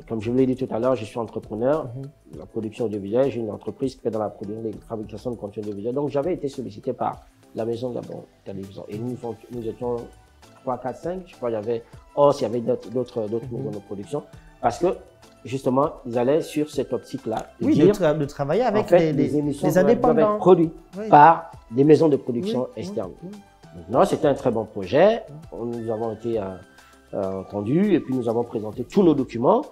comme je vous l'ai dit tout à l'heure, je suis entrepreneur, la production audiovisuelle, j'ai une entreprise qui fait dans la fabrication de contenu audiovisuel. Donc j'avais été sollicité par la maison de Gabon Télévision. Et nous étions 3, 4, 5, je crois qu'il y avait, il y avait d'autres maisons de production. Parce que justement, ils allaient sur cette optique-là. Oui, de travailler avec les émissions des indépendants. Produits par des maisons de production externes. Non, c'était un très bon projet. Nous avons été entendus et puis nous avons présenté tous nos documents.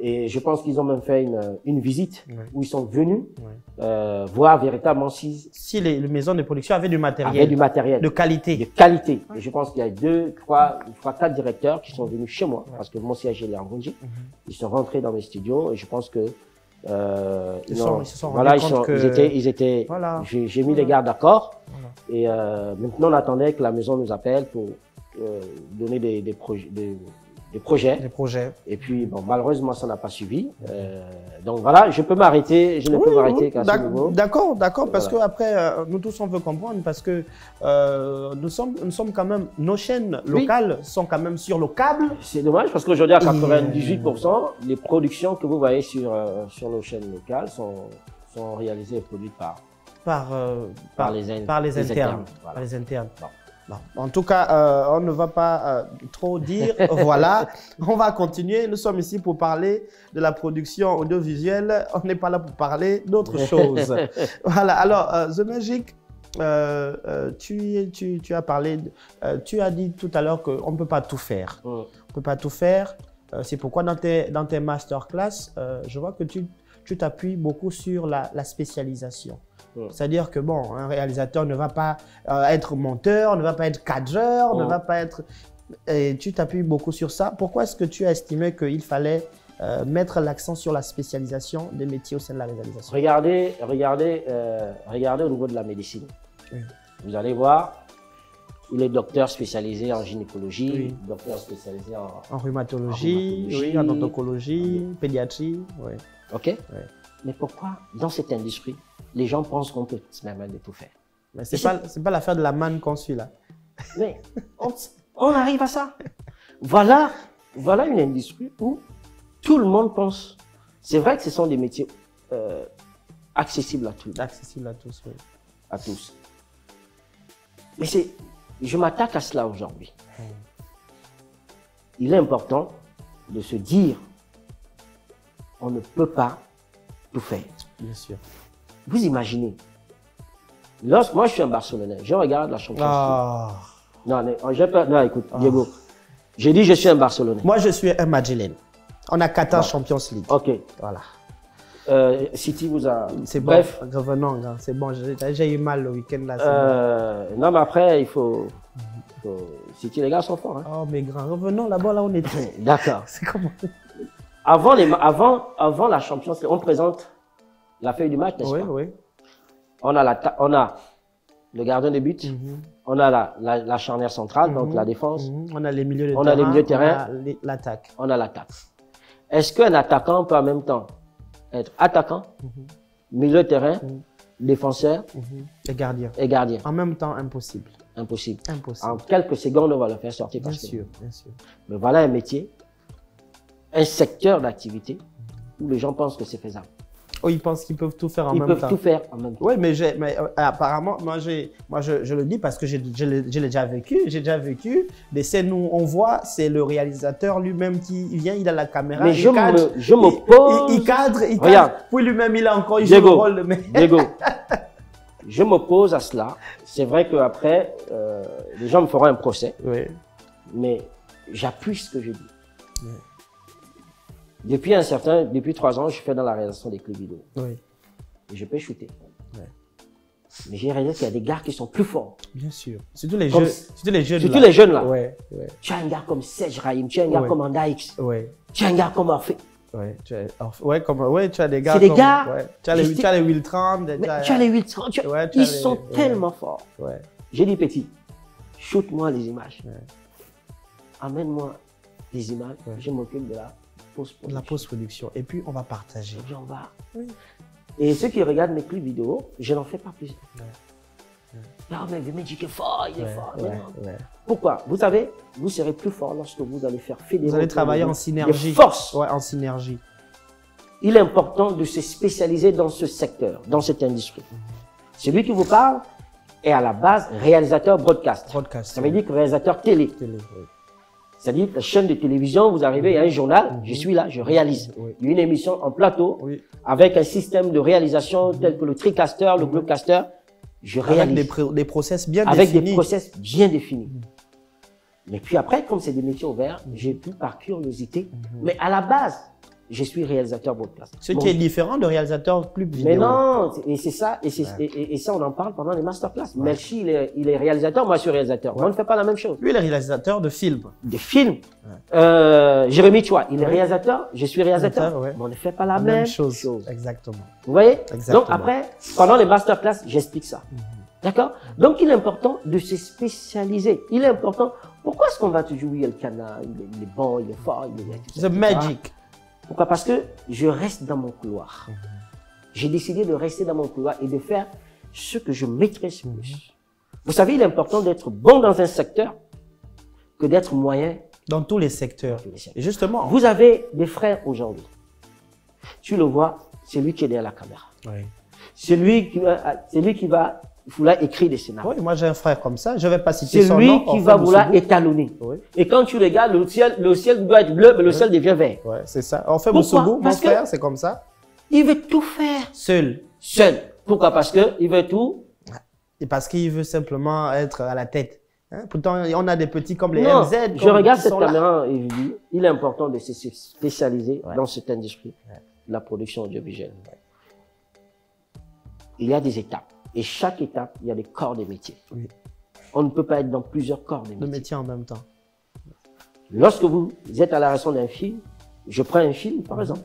Et je pense qu'ils ont même fait une visite où ils sont venus voir véritablement si les maisons de production avaient du matériel. De qualité. De qualité. Et je pense qu'il y a 2, 3, 4 directeurs qui sont venus chez moi, parce que mon siège est en Gonji. Ils sont rentrés dans mes studios et je pense que ils se sont rendus compte que voilà. J'ai mis les gardes d'accord. Et maintenant on attendait que la maison nous appelle pour donner des projets. Et puis, bon, malheureusement, ça n'a pas suivi. Donc voilà, je peux m'arrêter, je ne peux m'arrêter qu'à ce niveau. D'accord, parce que après, nous tous, on veut comprendre, parce que nous sommes quand même, nos chaînes locales sont quand même sur le câble. C'est dommage, parce qu'aujourd'hui, à 98%, les productions que vous voyez sur nos chaînes locales sont réalisées et produites par les internes. Voilà. Par les internes. Bon, en tout cas, on ne va pas trop dire, voilà, on va continuer. Nous sommes ici pour parler de la production audiovisuelle, on n'est pas là pour parler d'autre chose. Voilà, alors, The Magic, tu as parlé, tu as dit tout à l'heure qu'on ne peut pas tout faire. On ne peut pas tout faire, c'est pourquoi dans tes masterclass, je vois que tu t'appuies beaucoup sur la spécialisation. C'est-à-dire que bon, un réalisateur ne va pas être monteur, ne va pas être cadreur, ne va pas être... Et tu t'appuies beaucoup sur ça. Pourquoi est-ce que tu as estimé qu'il fallait mettre l'accent sur la spécialisation des métiers au sein de la réalisation? Regardez au niveau de la médecine. Vous allez voir, il est docteur spécialisé en gynécologie, docteur spécialisé en rhumatologie, en oncologie, pédiatrie. Ok. Mais pourquoi, dans cette industrie, les gens pensent qu'on peut se permettre de tout faire? Mais c'est pas l'affaire de la manne qu'on suit là. Mais on arrive à ça. Voilà une industrie où tout le monde pense. C'est vrai que ce sont des métiers accessibles à tous. Accessibles à tous, oui. À tous. Mais je m'attaque à cela aujourd'hui. Il est important de se dire, on ne peut pas tout faire. Bien sûr. Vous imaginez, Moi, je suis un Barcelonais. Je regarde la Champions League. Non, écoute, Diego. J'ai dit je suis un Barcelonais. Moi, je suis un Madrilène. On a 14 Champions League. Ok. Voilà. City vous a... C'est bon. Bref. Revenons, c'est bon. J'ai eu mal le week-end là. Non, mais après, il faut... City, les gars sont forts. Hein. Oh, mais grand. Revenons là-bas, là où on était. D'accord. C'est comment? Avant la Champions League, on présente la feuille du match, n'est-ce pas? Oui. On a le gardien de but, on a la charnière centrale, donc la défense. On a les milieux de terrain. On a les milieux de terrain. On a l'attaque. On a l'attaque. Est-ce qu'un attaquant peut en même temps être attaquant, milieu de terrain, défenseur et gardien? En même temps, impossible. Impossible. En quelques secondes, on va le faire sortir. Bien sûr. Mais voilà un métier, un secteur d'activité où les gens pensent que c'est faisable. Oh, ils pensent qu'ils peuvent tout faire en même temps. Ils peuvent tout faire en même temps. Oui, mais apparemment, moi je le dis parce que je l'ai déjà vécu. J'ai déjà vécu des scènes où on voit, c'est le réalisateur lui-même qui vient, il a la caméra. Mais je m'oppose. Il cadre. Regarde. Puis lui-même, il a encore eu le rôle de mec. Diego, je m'oppose à cela. C'est vrai qu'après, les gens me feront un procès. Oui. Mais j'appuie ce que je dis. Oui. Depuis 3 ans, je fais dans la réalisation des clips vidéo. Oui. Et je peux shooter. Oui. Mais j'ai réalisé qu'il y a des gars qui sont plus forts. Bien sûr. Surtout les jeunes. Surtout les jeunes là. Ouais. Tu as un gars comme Serge Rahim, tu as un gars comme Anda X. Ouais. Tu as un gars comme Afé. Tu as des gars. C'est des gars. Ouais. Tu as les Will 30. Tu as les Will 30. Ils sont tellement forts. Ouais. J'ai dit petit, shoot-moi les images. Ouais. Amène-moi les images. Ouais. Je m'occupe de la post-production. Et puis, on va partager. Et puis, on va. Oui. Et ceux qui regardent mes clips vidéo, je n'en fais pas plus. Ouais. Non, mais le Magic est fort, il est fort. Ouais. Pourquoi? Vous savez, vous serez plus fort lorsque vous allez faire fédérer. Vous allez travailler en synergie. Des forces. Ouais, en synergie. Il est important de se spécialiser dans ce secteur, dans cette industrie. Celui qui vous parle est à la base réalisateur broadcast. Ça veut dire que réalisateur télé. Oui. C'est-à-dire la chaîne de télévision, vous arrivez, il y a un journal, je suis là, je réalise. Il y a une émission en plateau avec un système de réalisation tel que le TriCaster, le Globecaster. Je réalise. Avec des process bien définis. Avec des process bien définis. Mais puis après, comme c'est des métiers ouverts, j'ai pu par curiosité. Mais à la base, je suis réalisateur broadcast. Ce qui est différent de réalisateur plus vidéo. Mais non, et c'est ça, et ça on en parle pendant les masterclass. Merci, il est réalisateur, moi je suis réalisateur. On ne fait pas la même chose. Lui, il est réalisateur de films. De films. Jérémy Choua, il est réalisateur, je suis réalisateur. Mais on ne fait pas la même chose. Exactement. Vous voyez? Donc après, pendant les masterclass, j'explique ça. D'accord? Donc il est important de se spécialiser. Il est important. Pourquoi est-ce qu'on va toujours dire Elkana, il est bon, il est fort, il est... The magic. Pourquoi? Parce que je reste dans mon couloir. J'ai décidé de rester dans mon couloir et de faire ce que je maîtrise plus. Vous savez, il est important d'être bon dans un secteur que d'être moyen. Dans tous les secteurs. Et justement. Vous avez des frères aujourd'hui. Tu le vois, c'est lui qui est derrière la caméra. Oui. C'est lui qui va vouloir écrire des scénarios. Oui, moi j'ai un frère comme ça, je ne vais pas citer son nom. C'est lui qui va vouloir étalonner. Oui. Et quand tu regardes, le ciel doit être bleu, mais le ciel devient vert. Oui, c'est ça. En fait, Moussoubou, mon frère, c'est comme ça. Il veut tout faire. Seul. Pourquoi? Parce qu'il veut tout. Et parce qu'il veut simplement être à la tête. Pourtant, on a des petits comme les MZ. Je regarde cette caméra et je dis, il est important de se spécialiser dans cette industrie, la production audiovisuelle. Il y a des étapes. Et chaque étape, il y a des corps de métier. Oui. On ne peut pas être dans plusieurs corps de métier. De métier en même temps. Lorsque vous êtes à la réalisation d'un film, je prends un film par exemple,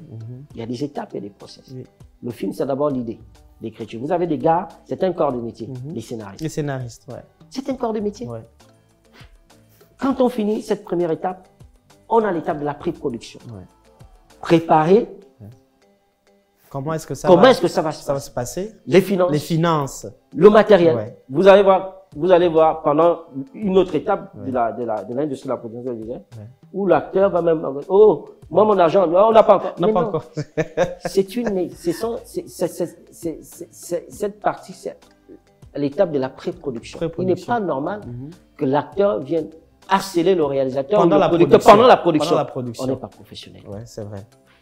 il y a des étapes et des process. Oui. Le film, c'est d'abord l'idée, l'écriture. Vous avez des gars, c'est un corps de métier, les scénaristes. Les scénaristes, ouais. C'est un corps de métier. Ouais. Quand on finit cette première étape, on a l'étape de la pré-production. Ouais. Préparer. Comment est-ce que ça va se passer? Les finances. Les finances. Le matériel. Ouais. Vous allez voir pendant une autre étape de l'industrie de la production audiovisuelle, où l'acteur va même, oh, moi mon argent, on n'a pas encore. Non, pas encore. Cette partie, c'est l'étape de la pré-production. Il n'est pas normal que l'acteur vienne harceler le réalisateur pendant la production. On n'est pas professionnel. Ouais, c'est vrai.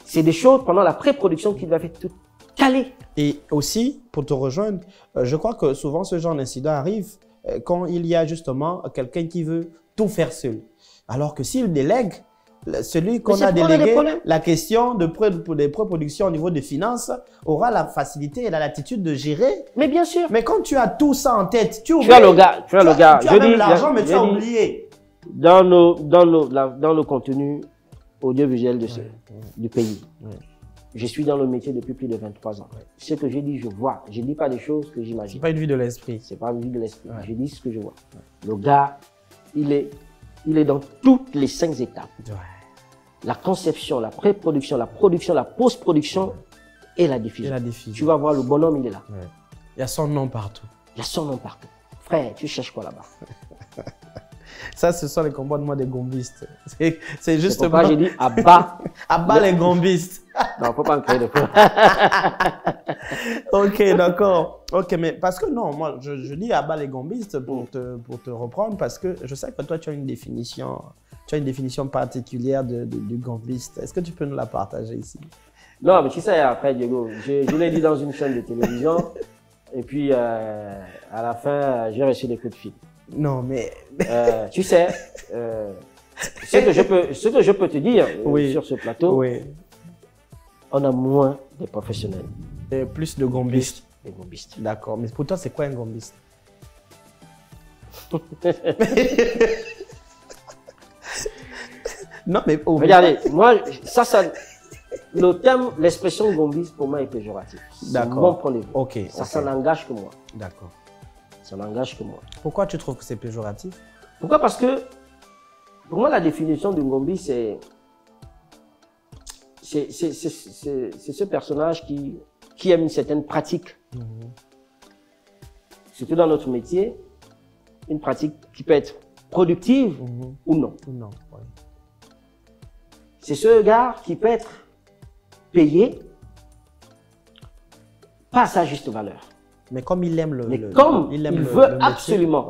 C'est des choses pendant la pré-production qui doivent être toutes calé. Et aussi, pour te rejoindre, je crois que souvent ce genre d'incident arrive quand il y a justement quelqu'un qui veut tout faire seul. Alors que s'il délègue, celui qu'on a délégué, la question des pré-productions au niveau des finances aura la facilité et la latitude de gérer. Mais bien sûr. Mais quand tu as tout ça en tête, tu oublies. Tu as le gars. Tu as même l'argent, mais tu as oublié. Dans le contenu audiovisuel du pays, je suis dans le métier depuis plus de 23 ans. Ce que je dis, je vois. Je ne dis pas des choses que j'imagine. C'est pas une vue de l'esprit. C'est pas une vue de l'esprit. Je dis ce que je vois. Le gars, il est dans toutes les 5 étapes. La conception, la pré-production, la production, la post-production et la diffusion. Tu vas voir, le bonhomme, il est là. Il y a son nom partout. Il y a son nom partout. Frère, tu cherches quoi là-bas? Ça, ce sont les comportements des gombistes. C'est justement... pourquoi j'ai dit abat. Abat les gombistes. Non, faut pas me créer de peur. Ok, d'accord. Ok, mais parce que non, moi, je dis abat les gombistes pour te reprendre parce que je sais que toi, tu as une définition particulière du gombiste. Est-ce que tu peux nous la partager ici? Non, mais tu sais, après, Diego, je l'ai dit dans une chaîne de télévision et puis à la fin, j'ai reçu des coups de fil. Non, mais... tu sais, ce que je peux te dire sur ce plateau, on a moins de professionnels. Et plus de gombistes. Des gombistes. D'accord, mais pour toi, c'est quoi un gombiste? Non, mais... Regardez, moi, le terme, l'expression gombiste, pour moi, est péjoratif. D'accord. Bon point de vue. Ok. Ça n'engage que moi. D'accord. Ça n'engage que moi. Pourquoi tu trouves que c'est péjoratif? Pourquoi? Parce que, pour moi, la définition du gombiste, c'est ce personnage qui aime une certaine pratique. Surtout dans notre métier, une pratique qui peut être productive ou non. C'est ce gars qui peut être payé pas à sa juste valeur. Mais comme il aime il veut absolument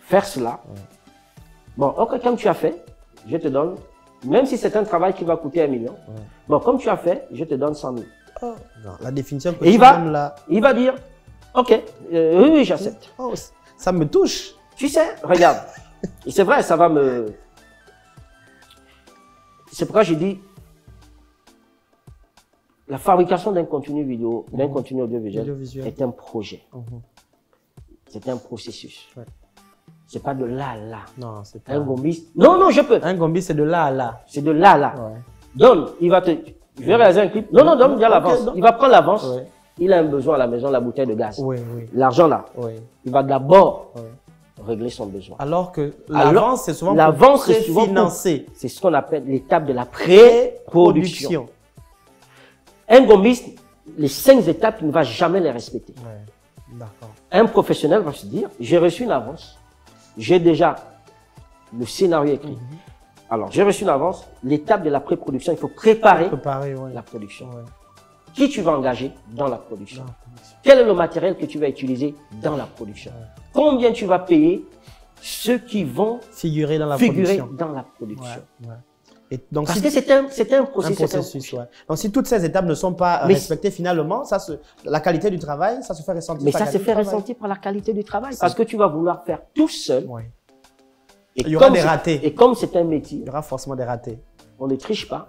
faire cela. Bon, ok, comme tu as fait, je te donne, même si c'est un travail qui va coûter 1 million, bon, comme tu as fait, je te donne 100 000. Oh, non, la définition que tu donnes là. Il va dire, ok, oui, j'accepte. Oh, ça me touche. Tu sais, regarde, c'est vrai, ça va me... C'est pourquoi je dis, la fabrication d'un contenu vidéo, d'un contenu audiovisuel est un projet. C'est un processus. C'est pas de là à là. Non, c'est pas... Un gombiste... Non, je peux. Un gombiste, c'est de là à là. C'est de là à là. Donne, il va te... Je vais réaliser un clip. Non, donne déjà l'avance. Il va prendre l'avance. Il a un besoin à la maison, la bouteille de gaz. L'argent là. Il va d'abord régler son besoin. Alors que l'avance, c'est souvent financé. C'est ce qu'on appelle l'étape de la pré-production. Un gombiste, les 5 étapes, il ne va jamais les respecter. Un professionnel va se dire, j'ai reçu une avance, j'ai déjà le scénario écrit. Alors, j'ai reçu une avance, l'étape de la pré-production, il faut préparer la production. Qui tu vas engager dans la production? Quel est le matériel que tu vas utiliser dans la production? Combien tu vas payer ceux qui vont figurer dans la production? Et donc, parce que c'est un processus. Donc, si toutes ces étapes ne sont pas respectées, finalement, la qualité du travail, ça se fait ressentir. Mais ça se fait ressentir par la qualité du travail. Parce que tu vas vouloir faire tout seul. Et il y aura des ratés. Et comme c'est un métier, il y aura forcément des ratés. On ne triche pas,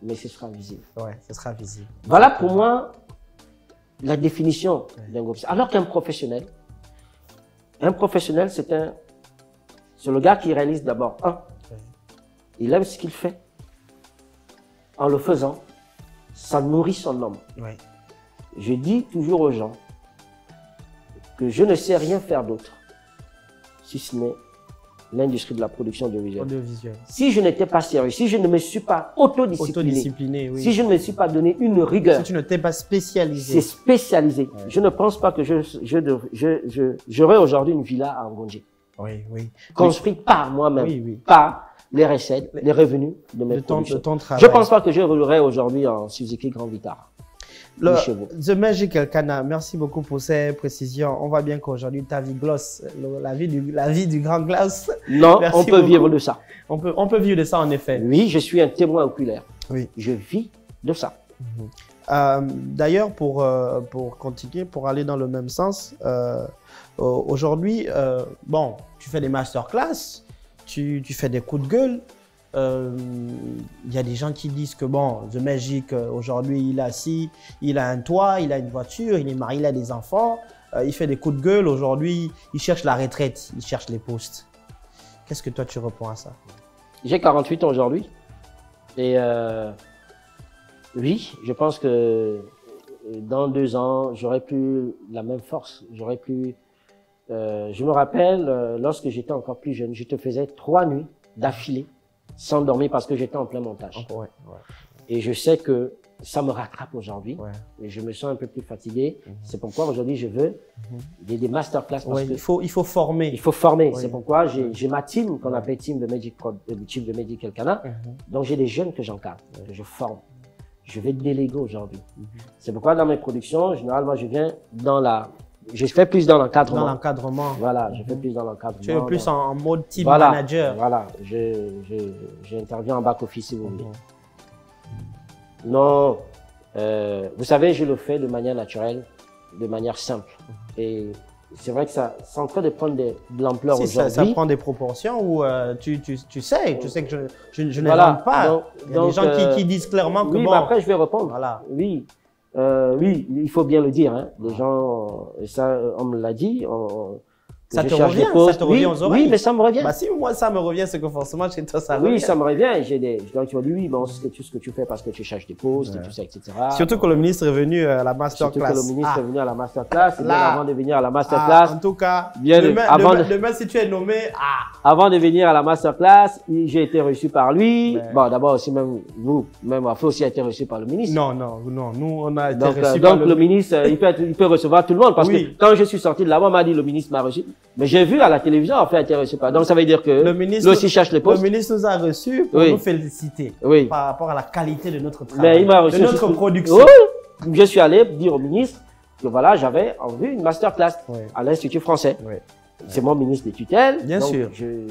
mais ce sera visible. Ce sera visible. Voilà pour moi la définition d'un gombiste. Alors qu'un professionnel, c'est le gars qui réalise d'abord il aime ce qu'il fait. En le faisant, ça nourrit son homme. Je dis toujours aux gens que je ne sais rien faire d'autre, si ce n'est l'industrie de la production audiovisuelle. Si je n'étais pas sérieux, si je ne me suis pas autodiscipliné, si je ne me suis pas donné une rigueur, si tu ne t'es pas spécialisé, c'est spécialisé. Je ne pense pas que j'aurais aujourd'hui une villa à Ngonje. Construite par moi-même, par les recettes, les revenus de mes productions. Je ne pense pas que je roulerais aujourd'hui en Suzuki Grand Vitara. The Magic Elkanah, merci beaucoup pour ces précisions. On voit bien qu'aujourd'hui, ta vie gloss, la vie du grand gloss. Non, on peut vivre de ça. On peut vivre de ça, en effet. Oui, je suis un témoin oculaire. Je vis de ça. D'ailleurs, pour continuer, pour aller dans le même sens, aujourd'hui, bon, tu fais des masterclass, tu fais des coups de gueule. Il y a des gens qui disent que bon, The Magic, aujourd'hui, il a assis, il a un toit, il a une voiture, il est marié, il a des enfants, il fait des coups de gueule. Aujourd'hui, il cherche la retraite, il cherche les postes. Qu'est-ce que toi, tu réponds à ça? J'ai 48 ans aujourd'hui. Et oui, je pense que dans 2 ans, j'aurai plus la même force. J'aurai plus. Je me rappelle, lorsque j'étais encore plus jeune, je te faisais 3 nuits d'affilée sans dormir parce que j'étais en plein montage. Ouais. Et je sais que ça me rattrape aujourd'hui. Ouais. Et je me sens un peu plus fatigué. C'est pourquoi aujourd'hui, je veux des masterclass. Ouais, il faut former. Il faut former. Oui. C'est pourquoi j'ai ma team qu'on appelle team de Magic Elkana. Donc j'ai des jeunes que j'encadre, que je forme. Je vais déléguer aujourd'hui. C'est pourquoi dans mes productions, généralement, je fais plus dans l'encadrement. Dans l'encadrement. Voilà, je fais plus dans l'encadrement. Tu es plus en mode team manager. Voilà, j'interviens en back-office si vous voulez. Non, vous savez, je le fais de manière naturelle, de manière simple. Et c'est vrai que c'est en train de prendre de l'ampleur aujourd'hui. Ça prend des proportions où tu sais que je n'invente pas. Il y a des gens qui disent clairement que oui, bon. mais après je vais répondre. Voilà. Oui, oui, il faut bien le dire. Hein. Les gens, ça, on me l'a dit. Ça te revient aux oreilles. Oui, mais ça me revient. Bah, si moi ça me revient, c'est que forcément chez toi ça revient. Oui, ça me revient. Donc tu vas dire oui, bon, c'est ce que tu fais parce que tu cherches des postes et tout ça, etc. Surtout que le ministre est venu à la masterclass. Surtout que le ministre est venu à la masterclass. Et bien avant de venir à la masterclass. En tout cas, bien demain si tu es nommé. Avant de venir à la masterclass, j'ai été reçu par lui. Bon, d'abord aussi même vous, même Afro aussi a été reçu par le ministre. Non, nous on a été donc reçu par le ministre, il peut recevoir tout le monde parce que quand je suis sorti de là-bas, on m'a dit le ministre m'a reçu. Mais j'ai vu à la télévision, en fait, intéressé par. Donc, ça veut dire que le ministre aussi cherche les postes. Le ministre nous a reçus pour nous féliciter par rapport à la qualité de notre travail, mais il m'a reçu de notre production. Oui. Je suis allé dire au ministre que voilà, j'avais en vue une masterclass à l'Institut français. C'est mon ministre de tutelle. Bien sûr. Je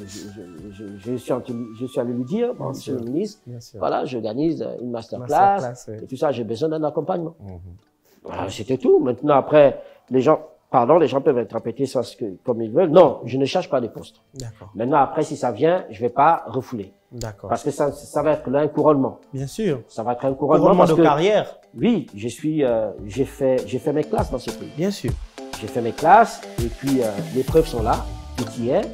suis allé lui dire, monsieur le ministre, voilà, j'organise une masterclass et tout ça, j'ai besoin d'un accompagnement. Voilà, c'était tout. Maintenant, après, les gens peuvent interpréter ça comme ils veulent. Non, je ne cherche pas de postes. Maintenant, après, si ça vient, je vais pas refouler. Parce que ça va être là un couronnement. Bien sûr. Ça va être un couronnement de carrière. Oui, j'ai fait mes classes dans ce pays. Bien sûr. J'ai fait mes classes et puis les preuves sont là, tout y est.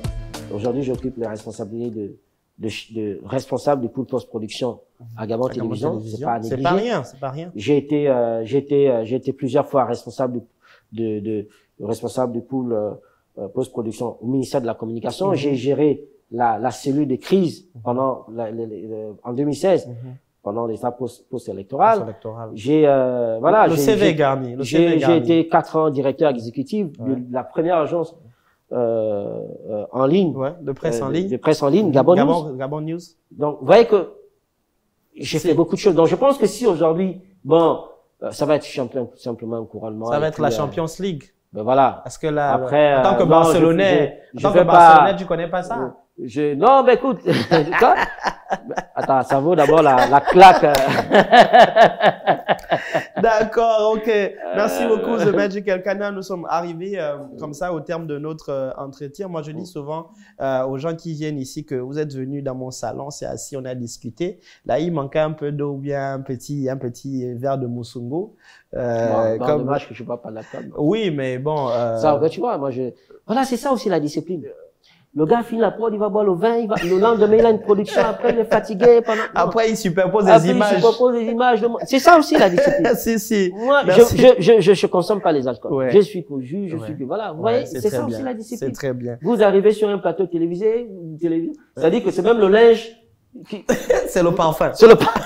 Aujourd'hui, j'occupe les responsabilités de responsable du pôle post-production à Gabon Télévision. C'est pas à négliger. C'est pas rien. J'ai été plusieurs fois responsable responsable du pôle post-production au ministère de la Communication. J'ai géré la cellule de crise pendant en 2016, pendant l'état post-électoral. J'ai voilà, le CV garni. J'ai été 4 ans directeur exécutif de la première agence en ligne, de presse en ligne, Gabon News. Donc, vous voyez que j'ai fait beaucoup de choses. Donc, je pense que si aujourd'hui, bon, ça va être simplement un couronnement. Ça va être la Champions League. Ben voilà. Parce que là, en tant que Barcelonais, tu connais pas ça. Non, mais écoute, attends, ça vaut d'abord la claque. D'accord, ok. Merci beaucoup, The Magic Elkana. Nous sommes arrivés comme ça au terme de notre entretien. Moi, je dis souvent aux gens qui viennent ici que vous êtes venus dans mon salon, on s'est assis, on a discuté. Là, il manquait un peu d'eau ou bien un petit verre de Moussungo. Comme dommage que je ne bois pas de la table. Oui, mais bon. Ça, tu vois, voilà, c'est ça aussi la discipline. Le gars finit la prod, il va boire le vin, le lendemain il a une production, après il est fatigué. Après il superpose des images. C'est ça aussi la discipline. si. Moi, je consomme pas les alcools. Je suis cousu, voilà. Vous voyez, c'est ça aussi la discipline. C'est très bien. Vous arrivez sur un plateau télévisé, ça dit que c'est même le linge qui... c'est le parfum. C'est le parfum.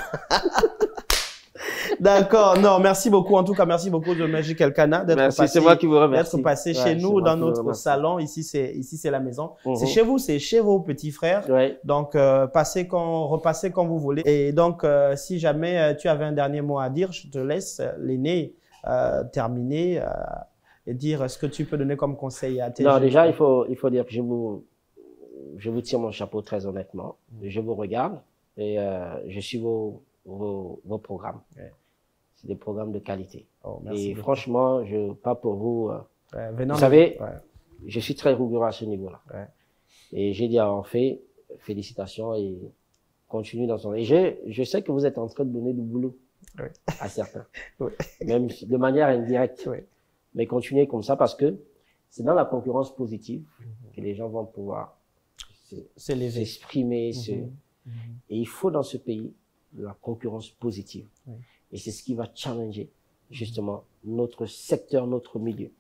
D'accord. Non, merci beaucoup. En tout cas, merci beaucoup de Magic Elkana d'être passé. C'est moi qui vous remercie. D'être passé chez nous dans notre salon. Ici, c'est la maison. C'est chez vous, c'est chez vos petits frères. Donc, repassez quand vous voulez. Et donc, si jamais tu avais un dernier mot à dire, je te laisse l'aîné terminer et dire ce que tu peux donner comme conseil à tes jeunes. Non, déjà, il faut dire que je vous tire mon chapeau très honnêtement. Je vous regarde et je suis vos programmes. c'est des programmes de qualité. Oh, et franchement, pas pour vous. Vous savez, je suis très rigoureux à ce niveau-là. Et j'ai dit à Orphée, félicitations et continue dans son... Et je sais que vous êtes en train de donner du boulot à certains, même de manière indirecte. Mais continuez comme ça parce que c'est dans la concurrence positive que les gens vont pouvoir s'exprimer. Et il faut dans ce pays la concurrence positive. Et c'est ce qui va challenger justement notre secteur, notre milieu.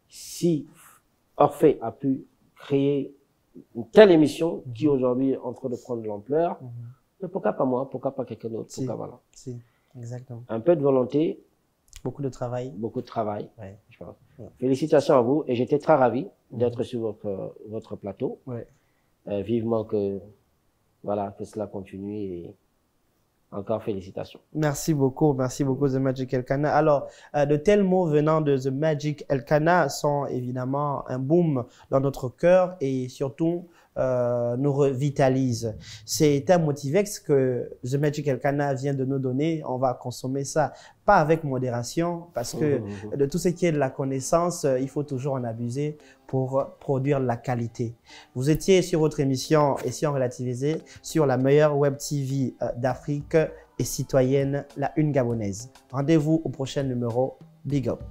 Si Orphée a pu créer une telle émission qui aujourd'hui est en train de prendre de l'ampleur, mais pourquoi pas moi, pourquoi pas quelqu'un d'autre, voilà. Exactement. Un peu de volonté. Beaucoup de travail. Beaucoup de travail, je pense. Félicitations à vous et j'étais très ravi d'être sur votre plateau. Vivement que cela continue et encore félicitations. Merci beaucoup The Magic Elkanah. Alors, de tels mots venant de The Magic Elkanah sont évidemment un boom dans notre cœur et surtout nous revitalisent. C'est un Motivex que The Magic Elkanah vient de nous donner. On va consommer ça, pas avec modération, parce que de tout ce qui est de la connaissance, il faut toujours en abuser pour produire la qualité. Vous étiez sur votre émission Et si on relativisait sur la meilleure web TV d'Afrique et citoyenne, la Une Gabonaise. Rendez-vous au prochain numéro. Big up.